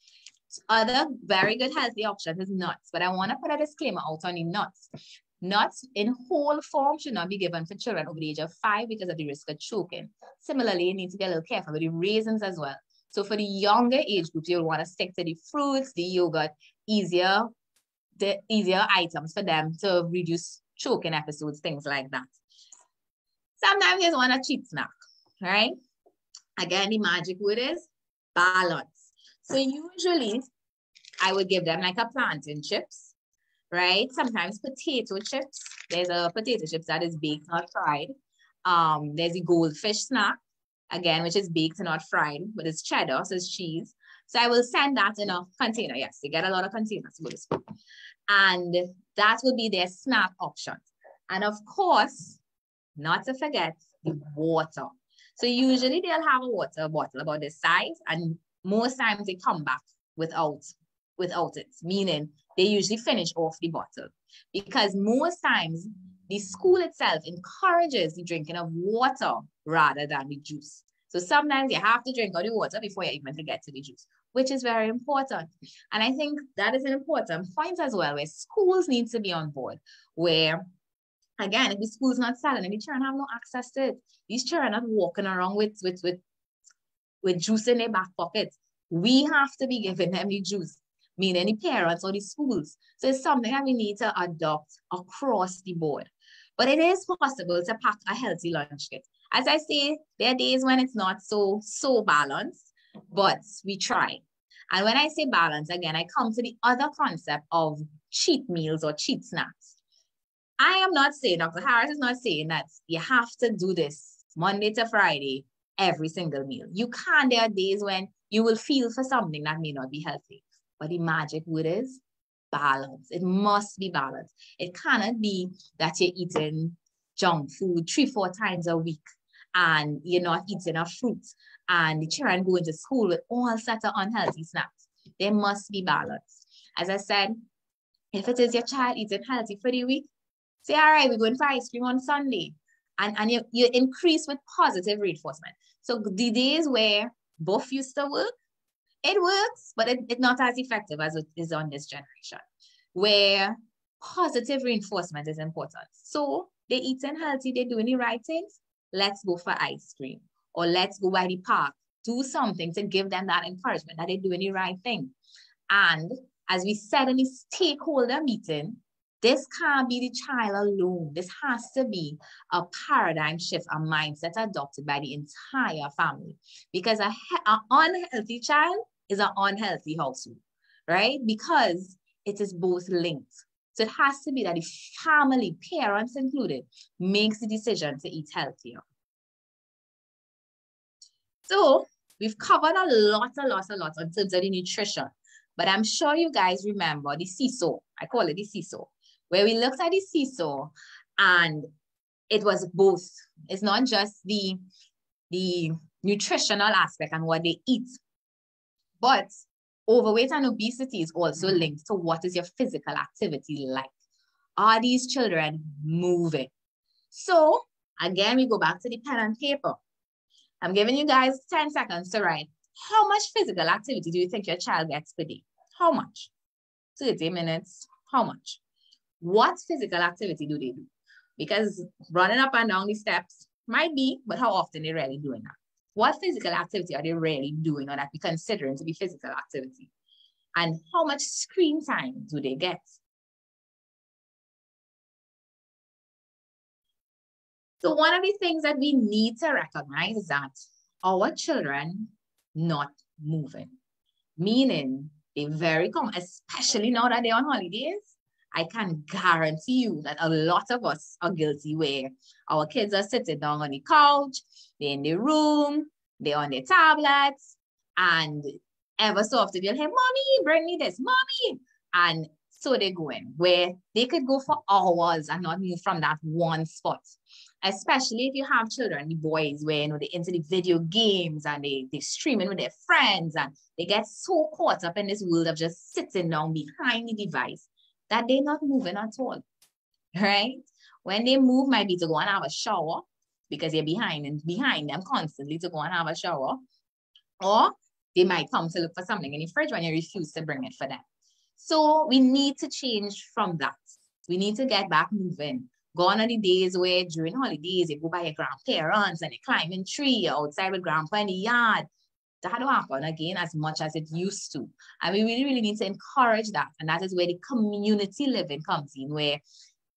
Other very good healthy option is nuts. But I want to put a disclaimer out on the nuts. Nuts in whole form should not be given for children over the age of 5 because of the risk of choking. Similarly, you need to get a little careful with the raisins as well. So for the younger age groups, you'll want to stick to the fruits, the yogurt, the easier items for them to reduce choking episodes, things like that. Sometimes you want a cheap snack, right? Again, the magic word is balance. So usually I would give them like a plantain chips, right? Sometimes potato chips. There's a potato chips that is baked, not fried. There's a goldfish snack, again, which is baked and not fried, but it's cheddar, so it's cheese. So I will send that in a container. Yes, they get a lot of containers for this food. And that will be their snack options. And of course, not to forget the water. So usually they'll have a water bottle about this size, and most times they come back without it, meaning they usually finish off the bottle. Because most times the school itself encourages the drinking of water rather than the juice. So sometimes you have to drink all the water before you even get to the juice, which is very important. And I think that is an important point as well, where schools need to be on board, where, again, if the school's not selling, and the children have no access to it, these children are not walking around with juice in their back pockets. We have to be giving them the juice, meaning the parents or the schools. So it's something that we need to adopt across the board. But it is possible to pack a healthy lunch kit. As I say, there are days when it's not so balanced, but we try. And when I say balance, again, I come to the other concept of cheat meals or cheat snacks. I am not saying, Dr. Harris is not saying that you have to do this Monday to Friday, every single meal. You can. There are days when you will feel for something that may not be healthy. But the magic word is balance. It must be balanced. It cannot be that you're eating junk food 3-4 times a week and you're not eating enough fruit and the children going to school with all sorts of unhealthy snacks. There must be balance. As I said, if it is your child eating healthy for the week, say, all right, we're going for ice cream on Sunday. And you increase with positive reinforcement. So the days where both used to work, it works, but it's not as effective as it is on this generation, where positive reinforcement is important. So they're eating healthy, they're doing the right things. Let's go for ice cream, or let's go by the park. Do something to give them that encouragement that they're doing the right thing. And as we said in the stakeholder meeting, this can't be the child alone. This has to be a paradigm shift, a mindset adopted by the entire family. Because an unhealthy child is an unhealthy household, right? Because it is both linked. So it has to be that the family, parents included, makes the decision to eat healthier. So we've covered a lot in terms of the nutrition. But I'm sure you guys remember the seesaw. I call it the seesaw, where we looked at the seesaw and it was both. It's not just the nutritional aspect and what they eat, but overweight and obesity is also linked to what is your physical activity like. Are these children moving? So again, we go back to the pen and paper. I'm giving you guys 10 seconds to write. How much physical activity do you think your child gets per day? How much? 30 minutes. How much? What physical activity do they do? Because running up and down the steps might be, but how often they're really doing that? What physical activity are they really doing or that we considering to be physical activity? And how much screen time do they get? So one of the things that we need to recognize is that our children not moving, meaning they're very common, especially now that they're on holidays. I can guarantee you that a lot of us are guilty where our kids are sitting down on the couch, they're in the room, they're on their tablets, and ever so often they'll say, "Mommy, bring me this, Mommy." And so they're going where they could go for hours and not move from that one spot. Especially if you have children, the boys, where they're into the video games and they're streaming with their friends and they get so caught up in this world of just sitting down behind the device that they're not moving at all, right? When they move, might be to go and have a shower because you're behind them constantly to go and have a shower. Or they might come to look for something in the fridge when you refuse to bring it for them. So we need to change from that. We need to get back moving. Gone are the days where during holidays, you go by your grandparents and you climb in tree outside with grandpa in the yard. That don't happen again as much as it used to. And we really need to encourage that. And that is where the community living comes in, where,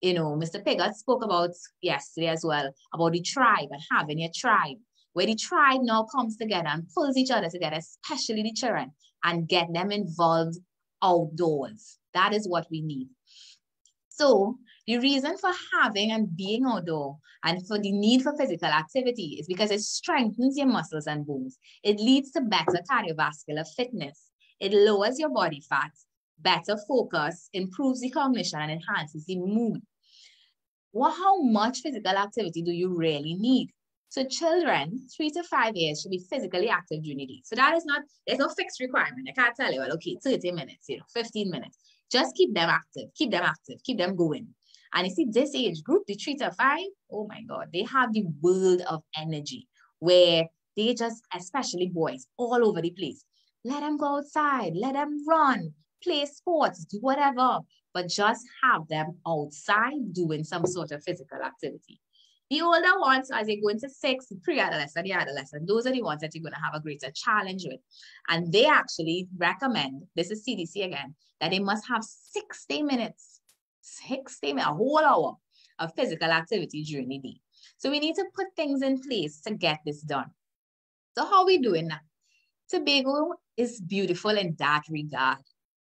Mr. Piggott spoke about yesterday as well, about the tribe and having a tribe, where the tribe now comes together and pulls each other together, especially the children, and get them involved outdoors. That is what we need. So the reason for having and being outdoor and for the need for physical activity is because it strengthens your muscles and bones. It leads to better cardiovascular fitness. It lowers your body fat, better focus, improves the cognition, and enhances the mood. Well, how much physical activity do you really need? So children, 3 to 5 years, should be physically active during the day. So that is not, there's no fixed requirement. I can't tell you, well, okay, 30 minutes, 15 minutes. Just keep them active, keep them going. And you see this age group, the 3 to 5, oh my God, they have the world of energy where they just, especially boys, all over the place. Let them go outside, let them run, play sports, do whatever, but just have them outside doing some sort of physical activity. The older ones, as they go into 6, the pre-adolescent, the adolescent, those are the ones that you're going to have a greater challenge with. And they actually recommend, this is CDC again, that they must have 60 minutes, a whole hour of physical activity during the day. So we need to put things in place to get this done. So how are we doing that? Tobago is beautiful in that regard,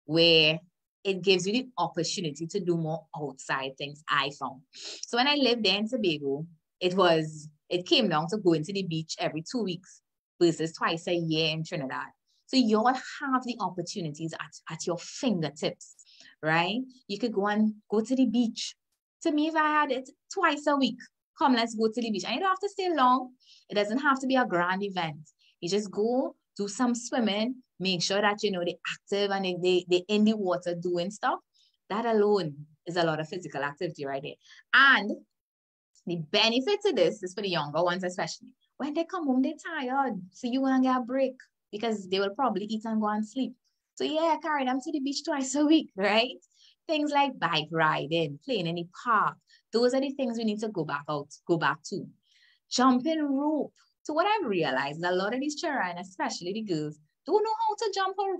where it gives you the opportunity to do more outside things, I found. So when I lived there in Tobago, it came down to going to the beach every 2 weeks versus twice a year in Trinidad. So you all have the opportunities at your fingertips, right? You could go to the beach. To me, if I had it twice a week, come, let's go to the beach. And you don't have to stay long. It doesn't have to be a grand event. You just go, do some swimming, make sure that, they're active and they're in the water doing stuff. That alone is a lot of physical activity right there. And The benefit to this is for the younger ones, especially. When they come home, they're tired. So you want to get a break because they will probably eat and go and sleep. So yeah, carry them to the beach twice a week, right? Things like bike riding, playing in the park. Those are the things we need to go back to. Jumping rope. So what I've realized, a lot of these children, especially the girls, don't know how to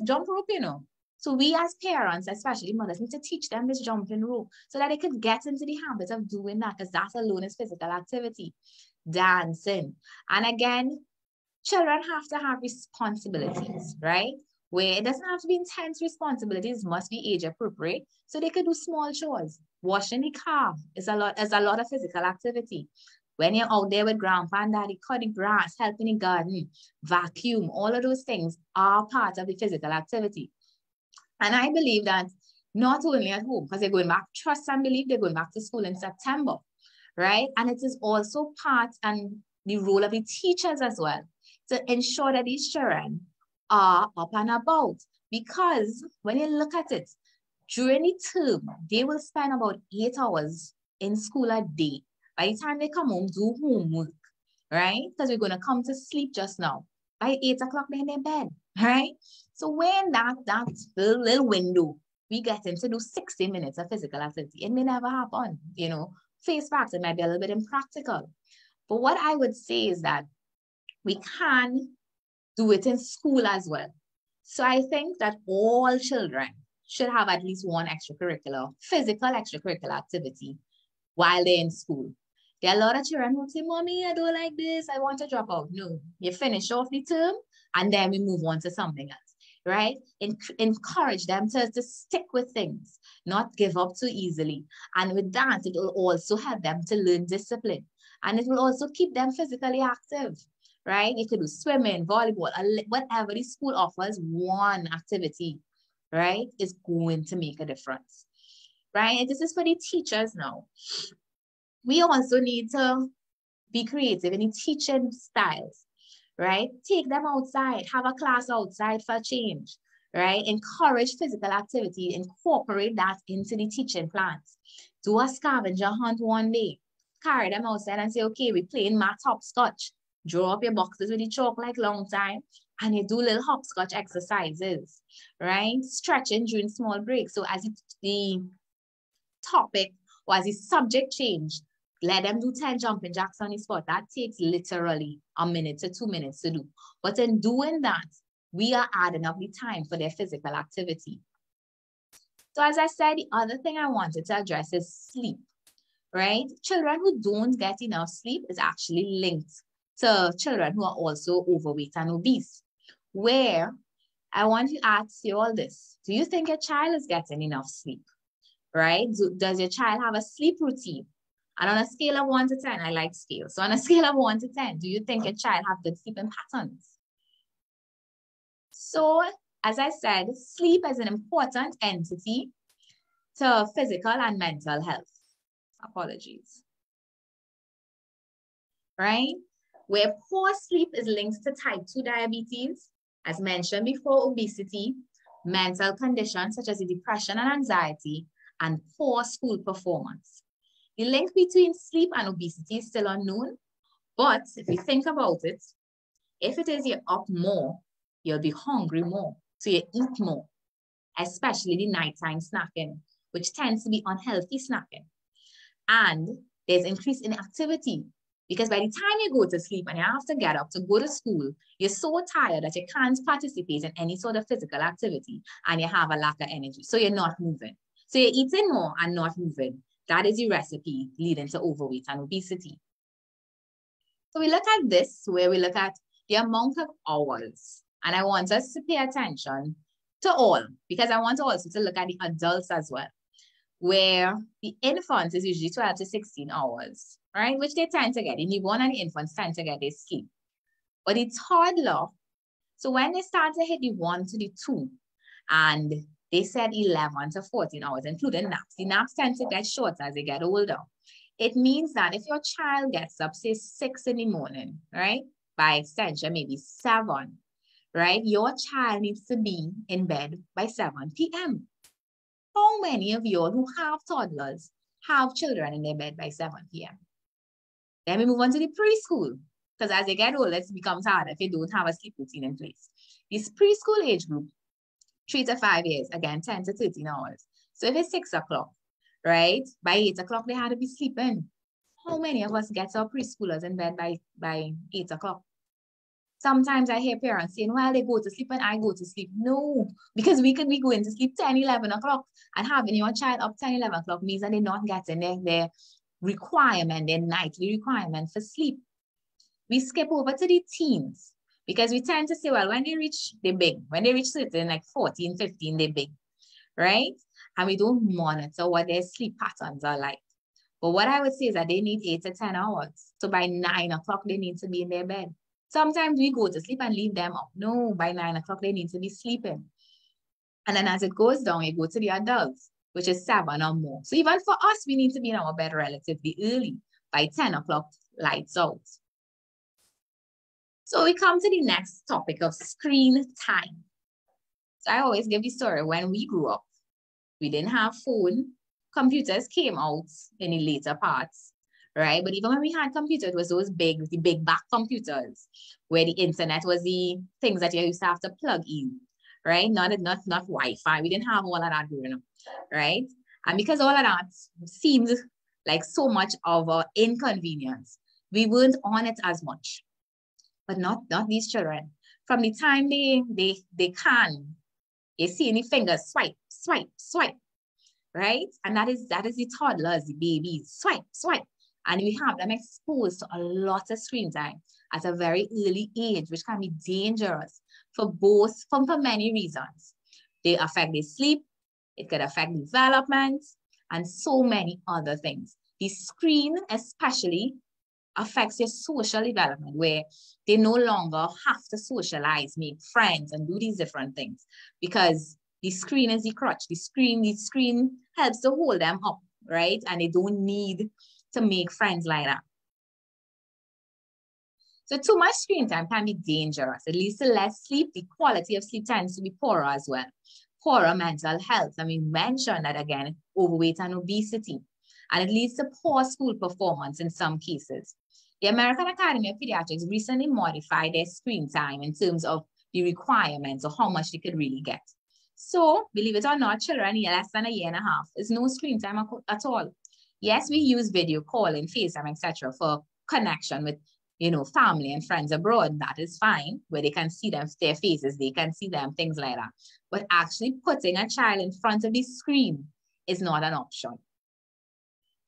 jump rope, you know. So we as parents, especially mothers, need to teach them this jumping rope so that they could get into the habit of doing that, because that alone is physical activity. Dancing. And again, children have to have responsibilities, right? Where it doesn't have to be intense responsibilities, must be age appropriate. So they could do small chores. Washing the car is a lot of physical activity. When you're out there with grandpa and daddy, cut the grass, help in the garden, vacuum, all of those things are part of the physical activity. And I believe that not only at home, because they're going back, trust and believe they're going back to school in September, right? And it is also part and the role of the teachers as well to ensure that these children are up and about. Because when you look at it, during the term, they will spend about 8 hours in school a day. By the time they come home, do homework, right? Because we're going to come to sleep just now. By 8 o'clock, they're in their bed, right? So when that little window, we get them to do 60 minutes of physical activity, it may never happen, you know. Face facts, it might be a little bit impractical. But what I would say is that we can do it in school as well. So I think that all children should have at least one physical extracurricular activity while they're in school. There are a lot of children who say, Mommy, I don't like this, I want to drop out. No, you finish off the term and then we move on to something else, right? Encourage them to stick with things, not give up too easily. And with that, it will also help them to learn discipline. And it will also keep them physically active, right? You could do swimming, volleyball, whatever the school offers, one activity, right, is going to make a difference, right? And this is for the teachers now. We also need to be creative in the teaching styles, right? Take them outside, have a class outside for change, right? Encourage physical activity, incorporate that into the teaching plans. Do a scavenger hunt one day, carry them outside and say, okay, we're playing math hopscotch. Draw up your boxes with the chalk like long time, and you do little hopscotch exercises, right? Stretching during small breaks. So as the topic or as the subject change, let them do 10 jumping jacks on the spot. That takes literally a minute to 2 minutes to do. But in doing that, we are adding up the time for their physical activity. So as I said, the other thing I wanted to address is sleep, right? Children who don't get enough sleep is actually linked to children who are also overweight and obese, where I want to ask you all this. Do you think your child is getting enough sleep, right? Does your child have a sleep routine? And on a scale of 1 to 10, I like scales. So on a scale of 1 to 10, do you think your child have good sleeping patterns? So as I said, sleep is an important entity to physical and mental health. Apologies. Right? Where poor sleep is linked to type 2 diabetes, as mentioned before, obesity, mental conditions such as depression and anxiety, and poor school performance. The link between sleep and obesity is still unknown, but if you think about it, if it is you're up more, you'll be hungry more, so you eat more, especially the nighttime snacking, which tends to be unhealthy snacking. And there's increase in activity, because by the time you go to sleep and you have to get up to go to school, you're so tired that you can't participate in any sort of physical activity and you have a lack of energy, so you're not moving. So you're eating more and not moving. That is the recipe leading to overweight and obesity. So we look at this, where we look at the amount of hours. And I want us to pay attention to all, because I want also to look at the adults as well, where the infant is usually 12 to 16 hours, right? Which they tend to get. The newborn and the infants tend to get their sleep. But the toddler, so when they start to hit the 1 to the 2, and they said 11 to 14 hours, including naps. The naps tend to get shorter as they get older. It means that if your child gets up, say 6 in the morning, right? By extension, maybe 7, right? Your child needs to be in bed by 7 p.m. How many of you who have toddlers have children in their bed by 7 p.m.? Then we move on to the preschool. Because as they get older, it becomes harder if you don't have a sleep routine in place. This preschool age group, 3 to 5 years, again, 10 to 13 hours. So if it's 6 o'clock, right, by 8 o'clock, they had to be sleeping. How many of us get our preschoolers in bed by 8 o'clock? Sometimes I hear parents saying, well, they go to sleep and I go to sleep. No, because we could be going to sleep 10, 11 o'clock, and having your child up 10, 11 o'clock means that they're not getting their requirement, their nightly requirement for sleep. We skip over to the teens because we tend to say, well, when they reach, they're big. When they reach certain like 14, 15, they're big, right? And we don't monitor what their sleep patterns are like. But what I would say is that they need 8 to 10 hours. So by 9 o'clock, they need to be in their bed. Sometimes we go to sleep and leave them up. No, by 9 o'clock, they need to be sleeping. And then as it goes down, you go to the adults, which is 7 or more. So even for us, we need to be in our bed relatively early. By 10 o'clock, lights out. So we come to the next topic of screen time. So I always give the story when we grew up, we didn't have phone. Computers came out in the later parts, right? But even when we had computers, it was those the big back computers where the internet was the things that you used to have to plug in, right? Not Wi-Fi. We didn't have all of that growing up, right? And because all of that seemed like so much of an inconvenience, we weren't on it as much. But not these children. From the time they can, you see any fingers, swipe, swipe, swipe, right? And that is the toddlers, the babies, swipe, swipe. And we have them exposed to a lot of screen time at a very early age, which can be dangerous for many reasons. They affect their sleep, it could affect development, and so many other things. The screen especially affects your social development, where they no longer have to socialize, make friends, and do these different things because the screen is the crutch. The screen helps to hold them up, right? And they don't need to make friends like that. So too much screen time can be dangerous. It leads to less sleep. The quality of sleep tends to be poorer as well. Poorer mental health. I mean, mention that again, overweight and obesity. And it leads to poor school performance in some cases. The American Academy of Pediatrics recently modified their screen time in terms of the requirements of how much they could really get. So, believe it or not, children less than a year and a half is no screen time at all. Yes, we use video calling, FaceTime, etc. for connection with, family and friends abroad. That is fine, where they can see them, their faces, they can see them, things like that. But actually putting a child in front of the screen is not an option.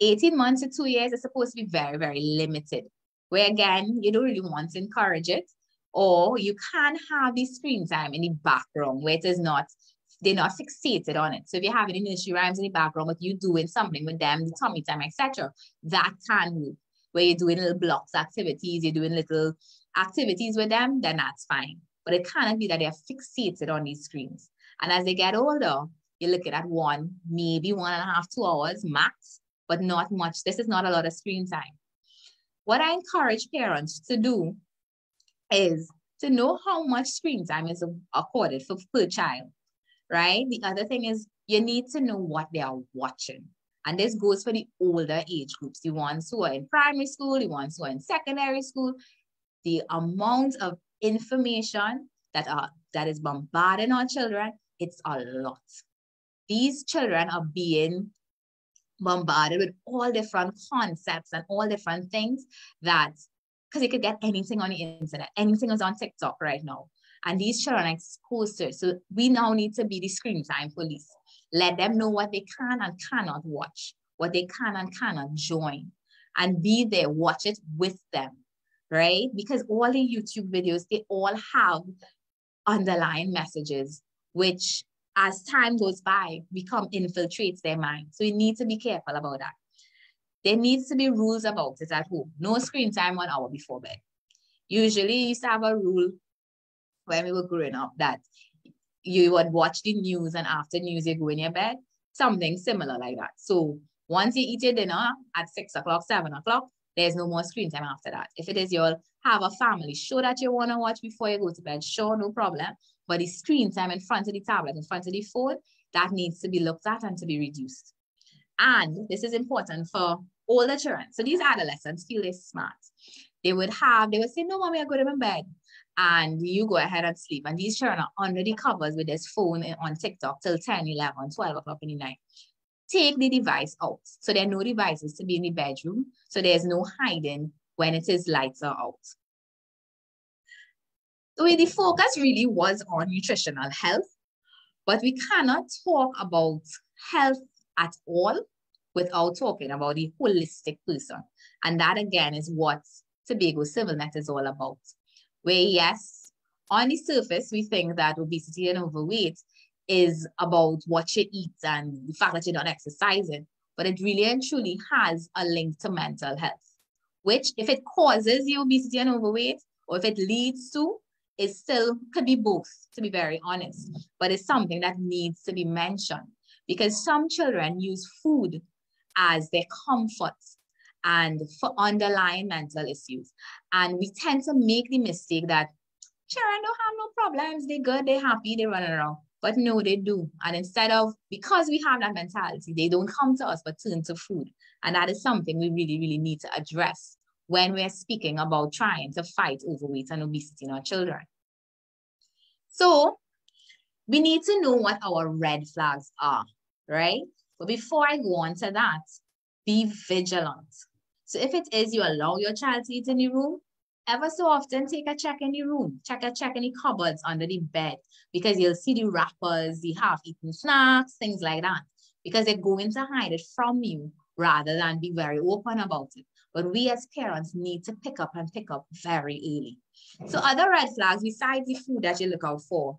18 months to 2 years is supposed to be very, very limited, where again, you don't really want to encourage it, or you can have the screen time in the background where it is not, they're not fixated on it. So if you're having nursery rhymes in the background, but you doing something with them, the tummy time, etc., that can move. Where you're doing little blocks activities, you're doing little activities with them, then that's fine. But it cannot be that they're fixated on these screens. And as they get older, you're looking at maybe 1.5, 2 hours max, but not much. This is not a lot of screen time. What I encourage parents to do is to know how much screen time is accorded per child, right? The other thing is you need to know what they are watching. And this goes for the older age groups, the ones who are in primary school, the ones who are in secondary school. The amount of information that is bombarding our children, it's a lot. These children are being bombarded with all different concepts and all different things because they could get anything on the internet. Anything is on TikTok right now. And these children are exposed to it. So we now need to be the screen time police. Let them know what they can and cannot watch, what they can and cannot join, and be there, watch it with them, right? Because all the YouTube videos, they all have underlying messages, which as time goes by, infiltrates their mind. So you need to be careful about that. There needs to be rules about it at home. No screen time 1 hour before bed. Usually you used to have a rule when we were growing up that you would watch the news and after news you go in your bed, something similar like that. So once you eat your dinner at 6 o'clock, 7 o'clock, there's no more screen time after that. If it is you'll have a family show that you want to watch before you go to bed, sure, no problem. But the screen time in front of the tablet, in front of the phone, that needs to be looked at and to be reduced. And this is important for older children. So these adolescents feel they're smart. They would say, no, mommy, I go to my bed. And you go ahead and sleep. And these children are under the covers with this phone on TikTok till 10, 11, 12 o'clock in the night. Take the device out. So there are no devices to be in the bedroom. So there's no hiding when it is lights are out. So the focus really was on nutritional health, but we cannot talk about health at all without talking about the holistic person. And that again is what Tobago CivilNet is all about. Where yes, on the surface, we think that obesity and overweight is about what you eat and the fact that you're not exercising, but it really and truly has a link to mental health, which if it causes the obesity and overweight, or if it leads to, it still could be both, to be very honest, but it's something that needs to be mentioned because some children use food as their comfort and for underlying mental issues. And we tend to make the mistake that children don't have no problems, they're good, they're happy, they're running around. But no, they do. And instead of, because we have that mentality, they don't come to us but turn to food. And that is something we really, really need to address when we're speaking about trying to fight overweight and obesity in our children. So we need to know what our red flags are, right? But before I go on to that, be vigilant. So if it is you allow your child to eat in the room, ever so often take a check in the room, check in the cupboards under the bed, because you'll see the wrappers, the half-eaten snacks, things like that, because they're going to hide it from you rather than be very open about it. But we as parents need to pick up very early. So other red flags besides the food that you look out for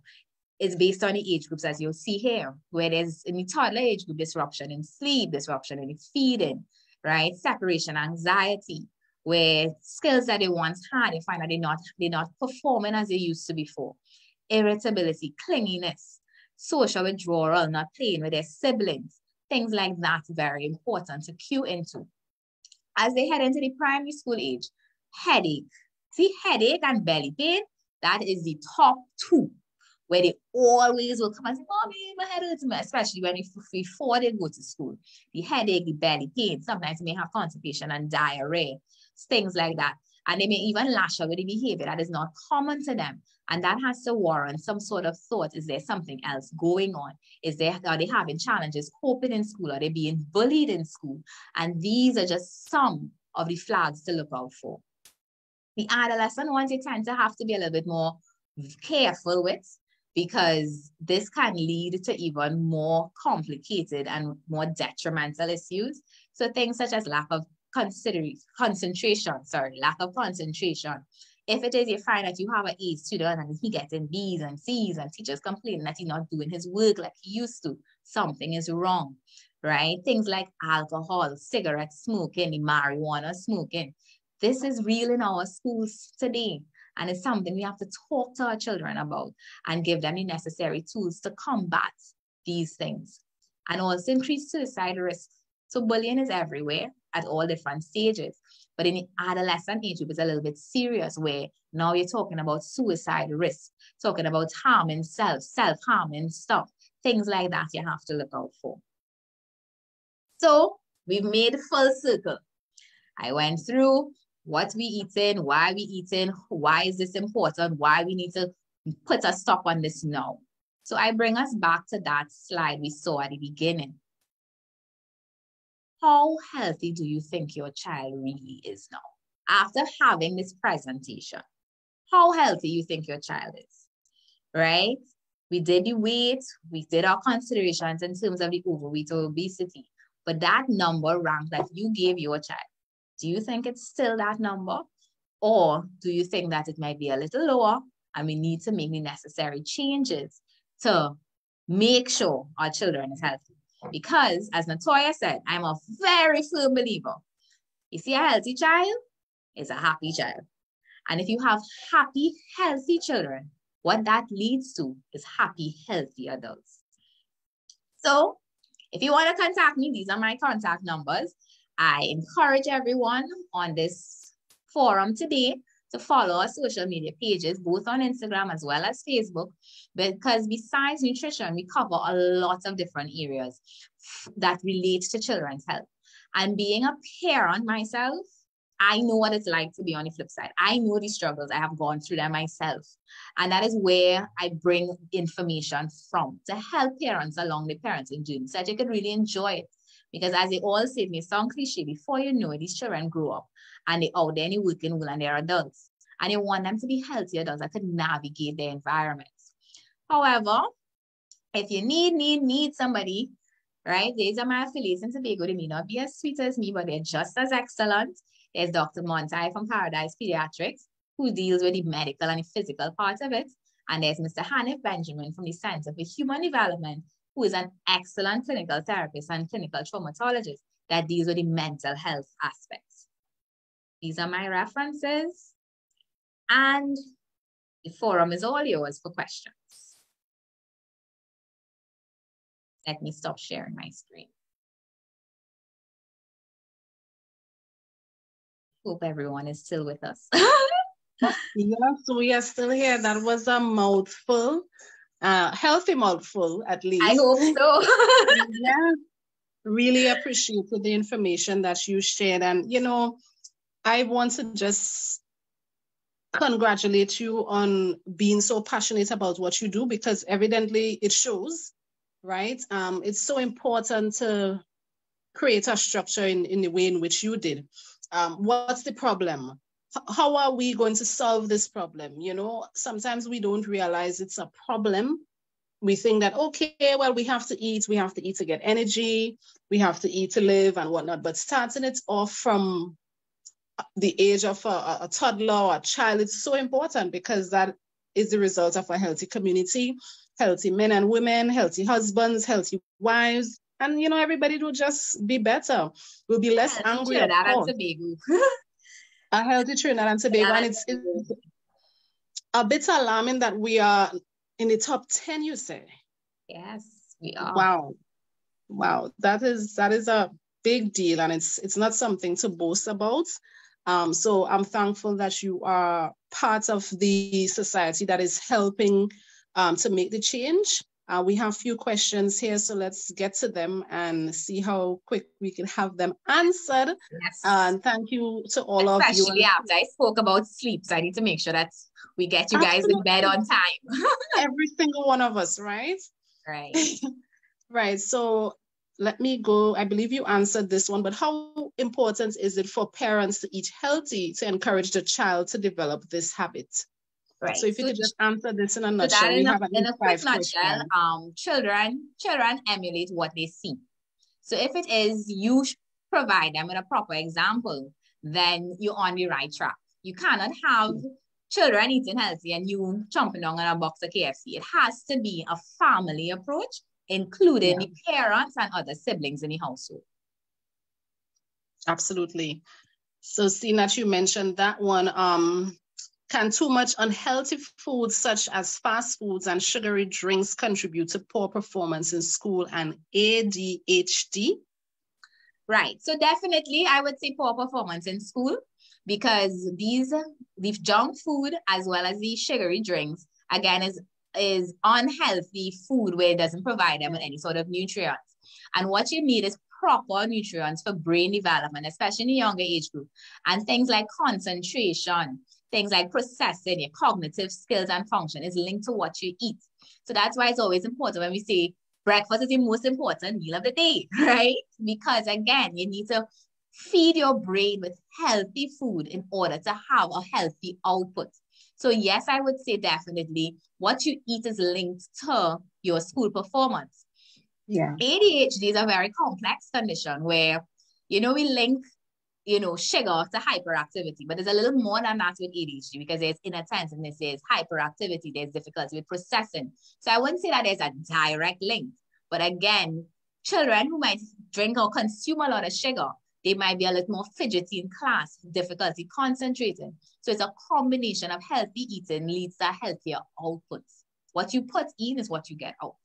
is based on the age groups, as you'll see here, where there's in the toddler age group, disruption in sleep, disruption in feeding, right? Separation anxiety, where skills that they once had, they find that they're not performing as they used to before. Irritability, clinginess, social withdrawal, not playing with their siblings, things like that, very important to cue into. As they head into the primary school age, headache. See, headache and belly pain, that is the top two, where they always will come and say, Mommy, my head hurts, especially before they go to school. The headache, the belly pain, sometimes they may have constipation and diarrhea, things like that. And they may even lash out with the behavior that is not common to them. And that has to warrant some sort of thought. Is there something else going on? Are they having challenges coping in school? Are they being bullied in school? And these are just some of the flags to look out for. The adolescent ones, you tend to have to be a little bit more careful with, because this can lead to even more complicated and more detrimental issues. So things such as lack of concentration. If it is you find that you have an A student and he gets in B's and C's and teachers complaining that he's not doing his work like he used to, something is wrong, right? Things like alcohol, cigarette smoking, the marijuana smoking. This is real in our schools today. And it's something we have to talk to our children about and give them the necessary tools to combat these things. And also increase suicide risk. So bullying is everywhere at all different stages. But in the adolescent age group, it's a little bit serious, where now you're talking about suicide risk, talking about harming self-harming stuff, things like that you have to look out for. So we've made full circle. I went through what we eating, why we eating, why is this important, why we need to put a stop on this now. So I bring us back to that slide we saw at the beginning. How healthy do you think your child really is now? After having this presentation, how healthy you think your child is, right? We did the weight, we did our considerations in terms of the overweight or obesity, but that number rank that you gave your child, do you think it's still that number? Or do you think that it might be a little lower and we need to make the necessary changes to make sure our children is healthy? Because, as Natoya said, I'm a very firm believer. You see, a healthy child is a happy child. And if you have happy, healthy children, what that leads to is happy, healthy adults. So, if you want to contact me, these are my contact numbers. I encourage everyone on this forum today to follow our social media pages, both on Instagram as well as Facebook, because besides nutrition, we cover a lot of different areas that relate to children's health. And being a parent myself, I know what it's like to be on the flip side. I know the struggles. I have gone through them myself. And that is where I bring information from to help parents along the parenting journey so that you can really enjoy it. Because as they all say, it may sound cliche, before you know it, these children grow up and they're out there in the working world and they're adults. And you want them to be healthy adults that can navigate their environments. However, if you need somebody, right? These are my affiliates in Tobago. They may not be as sweet as me, but they're just as excellent. There's Dr. Montai from Paradise Paediatrics, who deals with the medical and the physical part of it. And there's Mr. Hanif Benjamin from the Center for Human Development, who is an excellent clinical therapist and clinical traumatologist that deals with the mental health aspects. These are my references. And the forum is all yours for questions. Let me stop sharing my screen. Hope everyone is still with us. Yes, we are still here. That was a mouthful, healthy mouthful at least. I hope so. Yeah, really appreciated the information that you shared. And, you know, I want to just congratulate you on being so passionate about what you do, because evidently it shows, right? It's so important to create a structure in the way in which you did. What's the problem? How are we going to solve this problem? You know, sometimes we don't realize it's a problem. We think that, okay, well, we have to eat to get energy, we have to eat to live and whatnot. But starting it off from the age of a toddler or a child, it's so important, because that is the result of a healthy community, healthy men and women, healthy husbands, healthy wives. And, you know, everybody will just be better. We'll be less angry. Trinidad and Tobago. A healthy Trinidad and Tobago. And it's a bit alarming that we are in the top 10, you say? Yes, we are. Wow. Wow. That is a big deal. And it's not something to boast about. So I'm thankful that you are part of the society that is helping to make the change. We have a few questions here, so let's get to them and see how quick we can have them answered. Yes. And thank you to all of you. Especially after I spoke about sleep, so I need to make sure that we get you guys in bed on time. Every single one of us, right? Right. Right. So let me go. I believe you answered this one, but how important is it for parents to eat healthy to encourage the child to develop this habit? Right. So if you could just answer this in a nutshell. So that in a quick nutshell, children emulate what they see. So if it is you provide them with a proper example, then you're on the right track. You cannot have children eating healthy and you chomping down on a box of KFC. It has to be a family approach, including the parents and other siblings in the household. Absolutely. So seeing that you mentioned that one, can too much unhealthy foods such as fast foods and sugary drinks contribute to poor performance in school and ADHD? Right. So definitely, I would say poor performance in school, because the junk food as well as the sugary drinks, again, is unhealthy food where it doesn't provide them with any sort of nutrients. And what you need is proper nutrients for brain development, especially in the younger age group. And things like concentration, things like processing, your cognitive skills and function is linked to what you eat. So that's why it's always important when we say breakfast is the most important meal of the day, right? Because again, you need to feed your brain with healthy food in order to have a healthy output. So yes, I would say definitely what you eat is linked to your school performance. Yeah. ADHD is a very complex condition where, we link sugar to hyperactivity, but there's a little more than that with ADHD, because there's inattentiveness, there's hyperactivity, there's difficulty with processing. So I wouldn't say that there's a direct link, but again, children who might drink or consume a lot of sugar, they might be a little more fidgety in class, difficulty concentrating. So it's a combination of healthy eating leads to healthier outputs. What you put in is what you get out.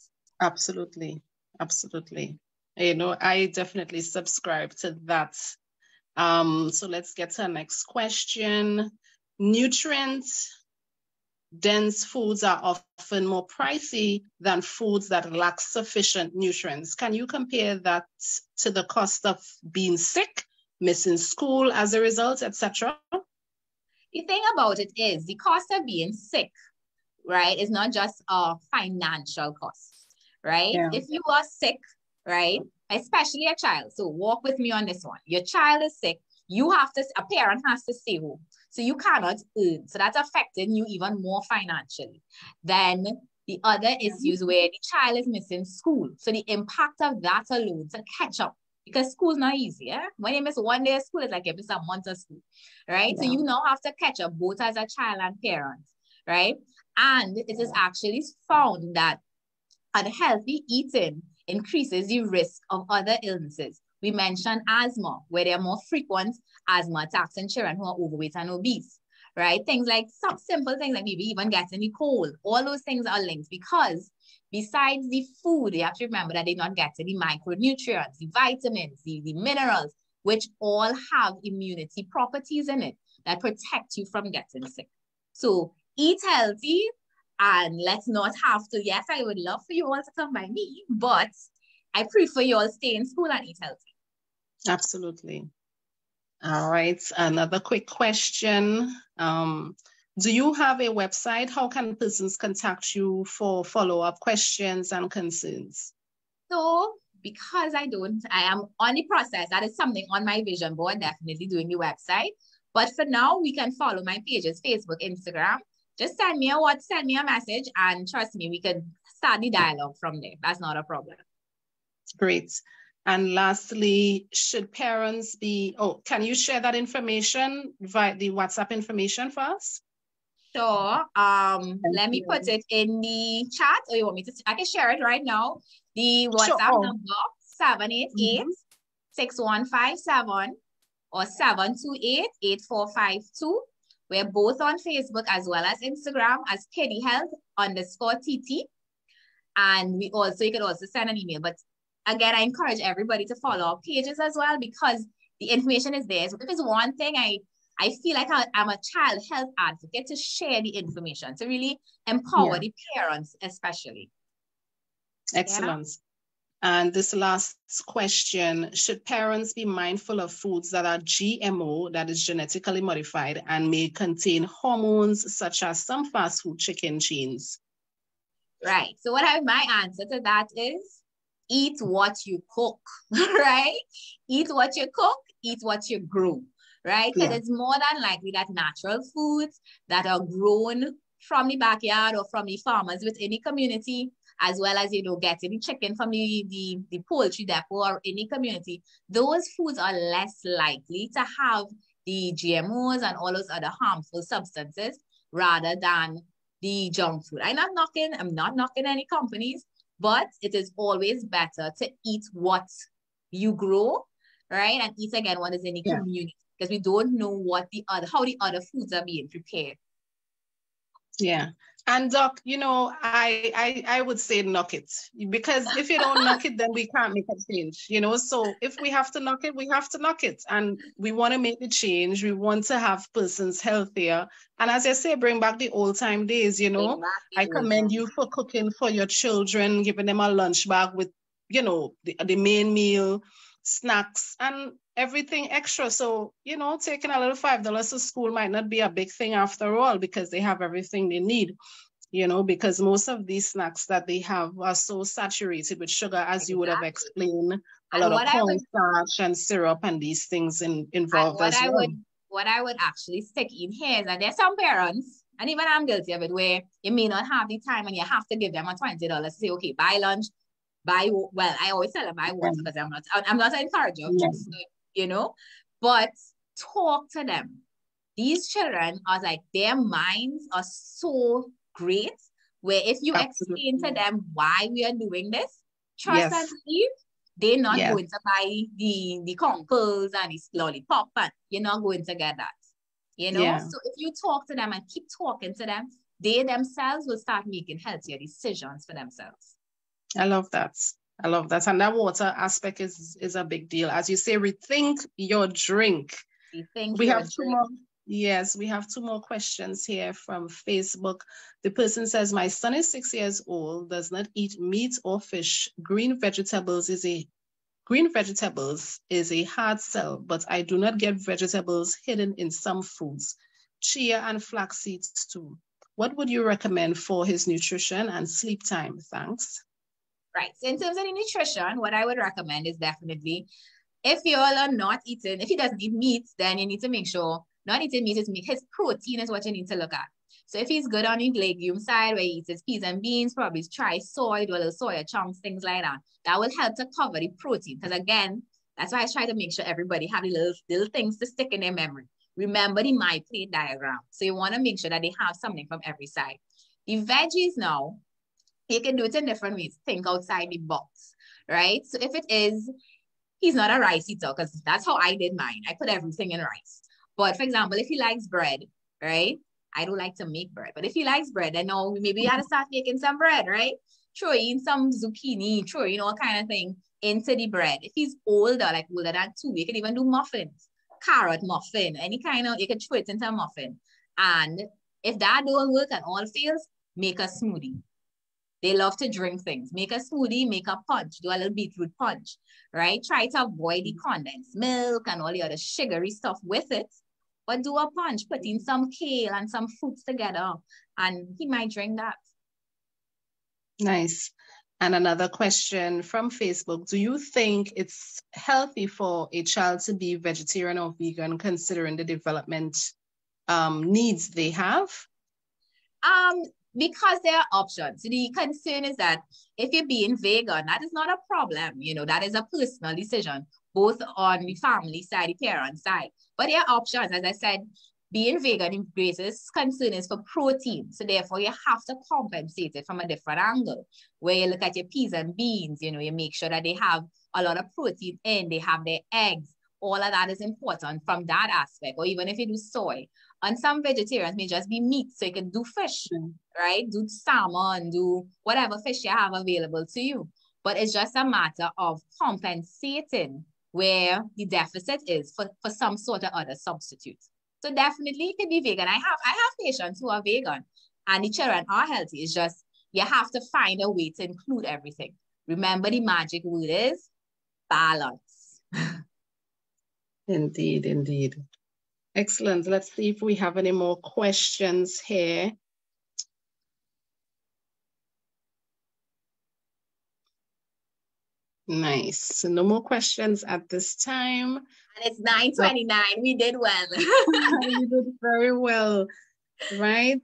Absolutely. Absolutely. I definitely subscribe to that. So let's get to our next question. Nutrients dense foods are often more pricey than foods that lack sufficient nutrients. Can you compare that to the cost of being sick, missing school as a result, etc.? The thing about it is the cost of being sick, right, is not just a financial cost, right? Yeah. If you are sick, right, especially a child, so walk with me on this one. Your child is sick, a parent has to stay home. So you cannot earn. So that's affecting you even more financially. Then the other issues where the child is missing school. So the impact of that alone to catch up, because school's not easy. Yeah? When you miss one day of school, it's like you miss a month of school, right? Yeah. So you now have to catch up both as a child and parent, right? And it is actually found that unhealthy eating increases the risk of other illnesses. We mentioned asthma, where there are more frequent asthma attacks in children who are overweight and obese, right? Things like some simple things like maybe even getting the cold. All those things are linked because besides the food, you have to remember that they're not getting the micronutrients, the vitamins, the minerals, which all have immunity properties in it that protect you from getting sick. So eat healthy and let's not have to, yes, I would love for you all to come by me, but I prefer you all stay in school and eat healthy. Absolutely. All right. Another quick question. Do you have a website? How can persons contact you for follow-up questions and concerns? So because I am on the process. That is something on my vision board, definitely doing the website. But for now, we can follow my pages, Facebook, Instagram. Just send me a message, and trust me, we can start the dialogue from there. That's not a problem. Great. And lastly, should parents can you share that information via the WhatsApp information for us? Sure. Let me put it in the chat, or you want me to? I can share it right now. The WhatsApp number 788-6157 or 728-8452. We're both on Facebook as well as Instagram as Kiddie Health _TT. And you can also send an email. But again, I encourage everybody to follow our pages as well, because the information is there. So if it's one thing, I feel like I'm a child health advocate to share the information, to really empower the parents especially. Excellent. Yeah. And this last question, should parents be mindful of foods that are GMO, that is genetically modified, and may contain hormones such as some fast food chicken chains? Right. So my answer to that is eat what you cook, right? Eat what you cook, eat what you grow, right? Because it's more than likely that natural foods that are grown from the backyard or from the farmers within the community, as well as, getting the chicken from the poultry depot or any community, those foods are less likely to have the GMOs and all those other harmful substances rather than the junk food. I'm not knocking any companies, but it is always better to eat what you grow, right? And eat again what is in the community, because we don't know how the other foods are being prepared. Yeah. And Doc, I would say knock it, because if you don't knock it, then we can't make a change, so if we have to knock it, we have to knock it, and we want to make the change. We want to have persons healthier. And as I say, bring back the old time days, I commend you for cooking for your children, giving them a lunch bag with, the main meal, snacks, and everything extra. So, taking a little $5 to school might not be a big thing after all, because they have everything they need, because most of these snacks that they have are so saturated with sugar, as you would have explained, a lot of cornstarch and syrup and these things involved as well. What I would actually stick in here is that there's some parents, and even I'm guilty of it, where you may not have the time and you have to give them a $20 to say, okay, buy lunch, I always tell them buy water, because I'm not an encourager of juice, but talk to them. These children are like, their minds are so great, where if you explain to them why we are doing this, trust and believe, they're not going to buy the conkles and the lollipop, and you're not going to get that. So if you talk to them and keep talking to them, they themselves will start making healthier decisions for themselves. I love that. And that water aspect is a big deal. As you say, rethink your drink. We have two more Yes, we have 2 more questions here from Facebook. The person says, my son is 6 years old, does not eat meat or fish. Green vegetables is a hard sell, but I do not get vegetables hidden in some foods. Chia and flax seeds too. What would you recommend for his nutrition and sleep time? Thanks. Right. So in terms of the nutrition, what I would recommend is definitely, if you all are not eating, if he doesn't eat meat, then you need to make sure not eating meat is his protein is what you need to look at. So if he's good on the legume side, where he eats his peas and beans, probably try soy, do a little soya chunks, things like that. That will help to cover the protein. Because again, that's why I try to make sure everybody have the little things to stick in their memory. Remember the my plate diagram. So you want to make sure that they have something from every side. The veggies now, you can do it in different ways. Think outside the box, right? So if it is, he's not a rice eater, because that's how I did mine. I put everything in rice. But for example, if he likes bread, right? I don't like to make bread, but if he likes bread, then now maybe you had to start making some bread, right? Throw in some zucchini, throw in all kind of thing into the bread. If he's older, like older than 2, you can even do muffins, carrot muffin, any kind of, you can throw it into a muffin. And if that don't work and all fails, make a smoothie. They love to drink things. Make a smoothie, make a punch, do a little beetroot punch, right? Try to avoid the condensed milk and all the other sugary stuff with it, but do a punch, put in some kale and some fruits together, and he might drink that. Nice. And another question from Facebook. Do you think it's healthy for a child to be vegetarian or vegan considering the development needs they have? Because there are options. The concern is that if you're being vegan, that is not a problem. You know, that is a personal decision, both on the family side, the parent side. But there are options. As I said, being vegan in greatest concern is for protein. So therefore, you have to compensate it from a different angle, where you look at your peas and beans, you know, you make sure that they have a lot of protein in, they have their eggs. All of that is important from that aspect. Or even if you do soy. And some vegetarians may just be meat, so you can do fish, right? Do salmon, do whatever fish you have available to you. But it's just a matter of compensating where the deficit is for some sort of other substitute. So definitely you can be vegan. I have patients who are vegan and the children are healthy. It's just you have to find a way to include everything. Remember, the magic word is balance. Indeed, indeed. Excellent. Let's see if we have any more questions here. Nice. So no more questions at this time. And it's 9:29. We did well. We did very well, right?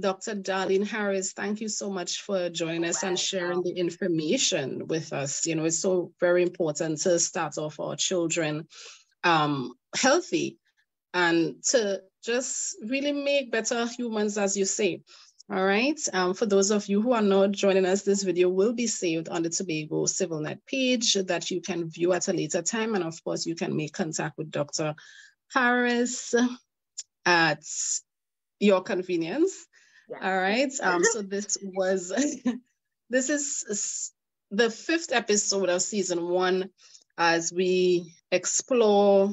Dr. Darlene Harris, thank you so much for joining us and sharing the information with us. You know, it's so very important to start off our children healthy and to just really make better humans, as you say. All right. For those of you who are not joining us, this video will be saved on the Tobago CivilNet page that you can view at a later time. And of course, you can make contact with Dr. Harris at your convenience. Yeah. All right. So this is the 5th episode of season 1 as we explore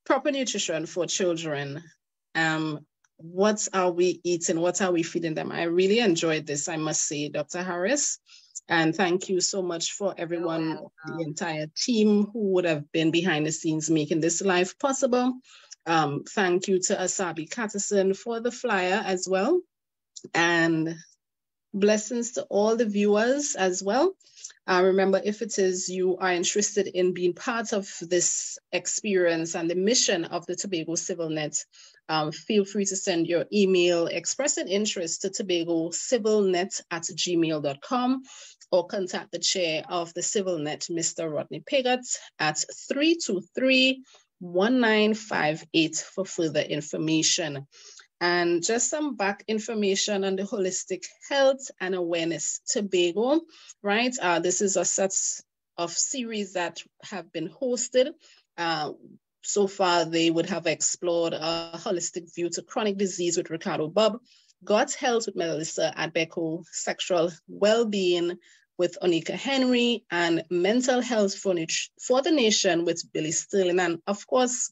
proper nutrition for children. What are we eating? What are we feeding them? I really enjoyed this, I must say, Dr. Harris. And thank you so much for everyone, the entire team who would have been behind the scenes making this live possible. Thank you to Asabi Catterson for the flyer as well. And blessings to all the viewers as well. Remember, if it is you are interested in being part of this experience and the mission of the Tobago CivilNet, feel free to send your email expressing interest to tobagocivilnet@gmail.com or contact the chair of the CivilNet, Mr. Rodney Piggott, at 323-1958 for further information. And just some back information on the Holistic Health and Awareness Tobago, right? This is a set of series that have been hosted. So far, they would have explored a holistic view to chronic disease with Ricardo Bob, Gut Health with Melissa Adbeko, sexual well-being with Onika Henry, and mental health for the nation with Billy Sterling. And of course,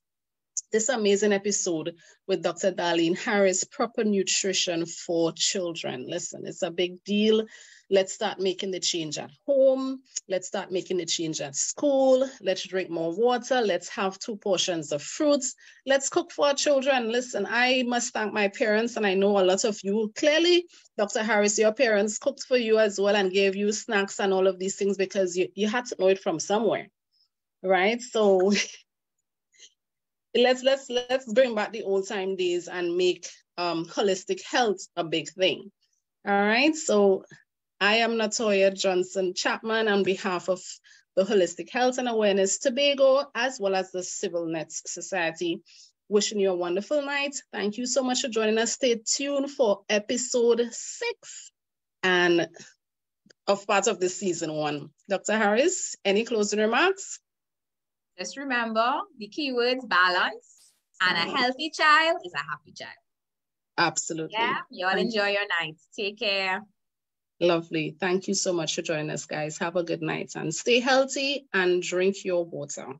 this amazing episode with Dr. Darlene Harris, proper nutrition for children. Listen, it's a big deal. Let's start making the change at home. Let's start making the change at school. Let's drink more water. Let's have 2 portions of fruits. Let's cook for our children. Listen, I must thank my parents, and I know a lot of you. Clearly, Dr. Harris, your parents cooked for you as well and gave you snacks and all of these things because you had to know it from somewhere, right? So let's bring back the old time days and make holistic health a big thing. All right, so I am Natoya Johnson Chapman on behalf of the Holistic Health and Awareness Tobago, as well as the Civil Nets Society. Wishing you a wonderful night. Thank you so much for joining us. Stay tuned for episode 6 and of part of the season 1. Dr. Harris, any closing remarks? Just remember the keywords balance, and a healthy child is a happy child. Absolutely. Yeah, you all enjoy your night. Take care. Lovely. Thank you so much for joining us, guys. Have a good night and stay healthy and drink your water.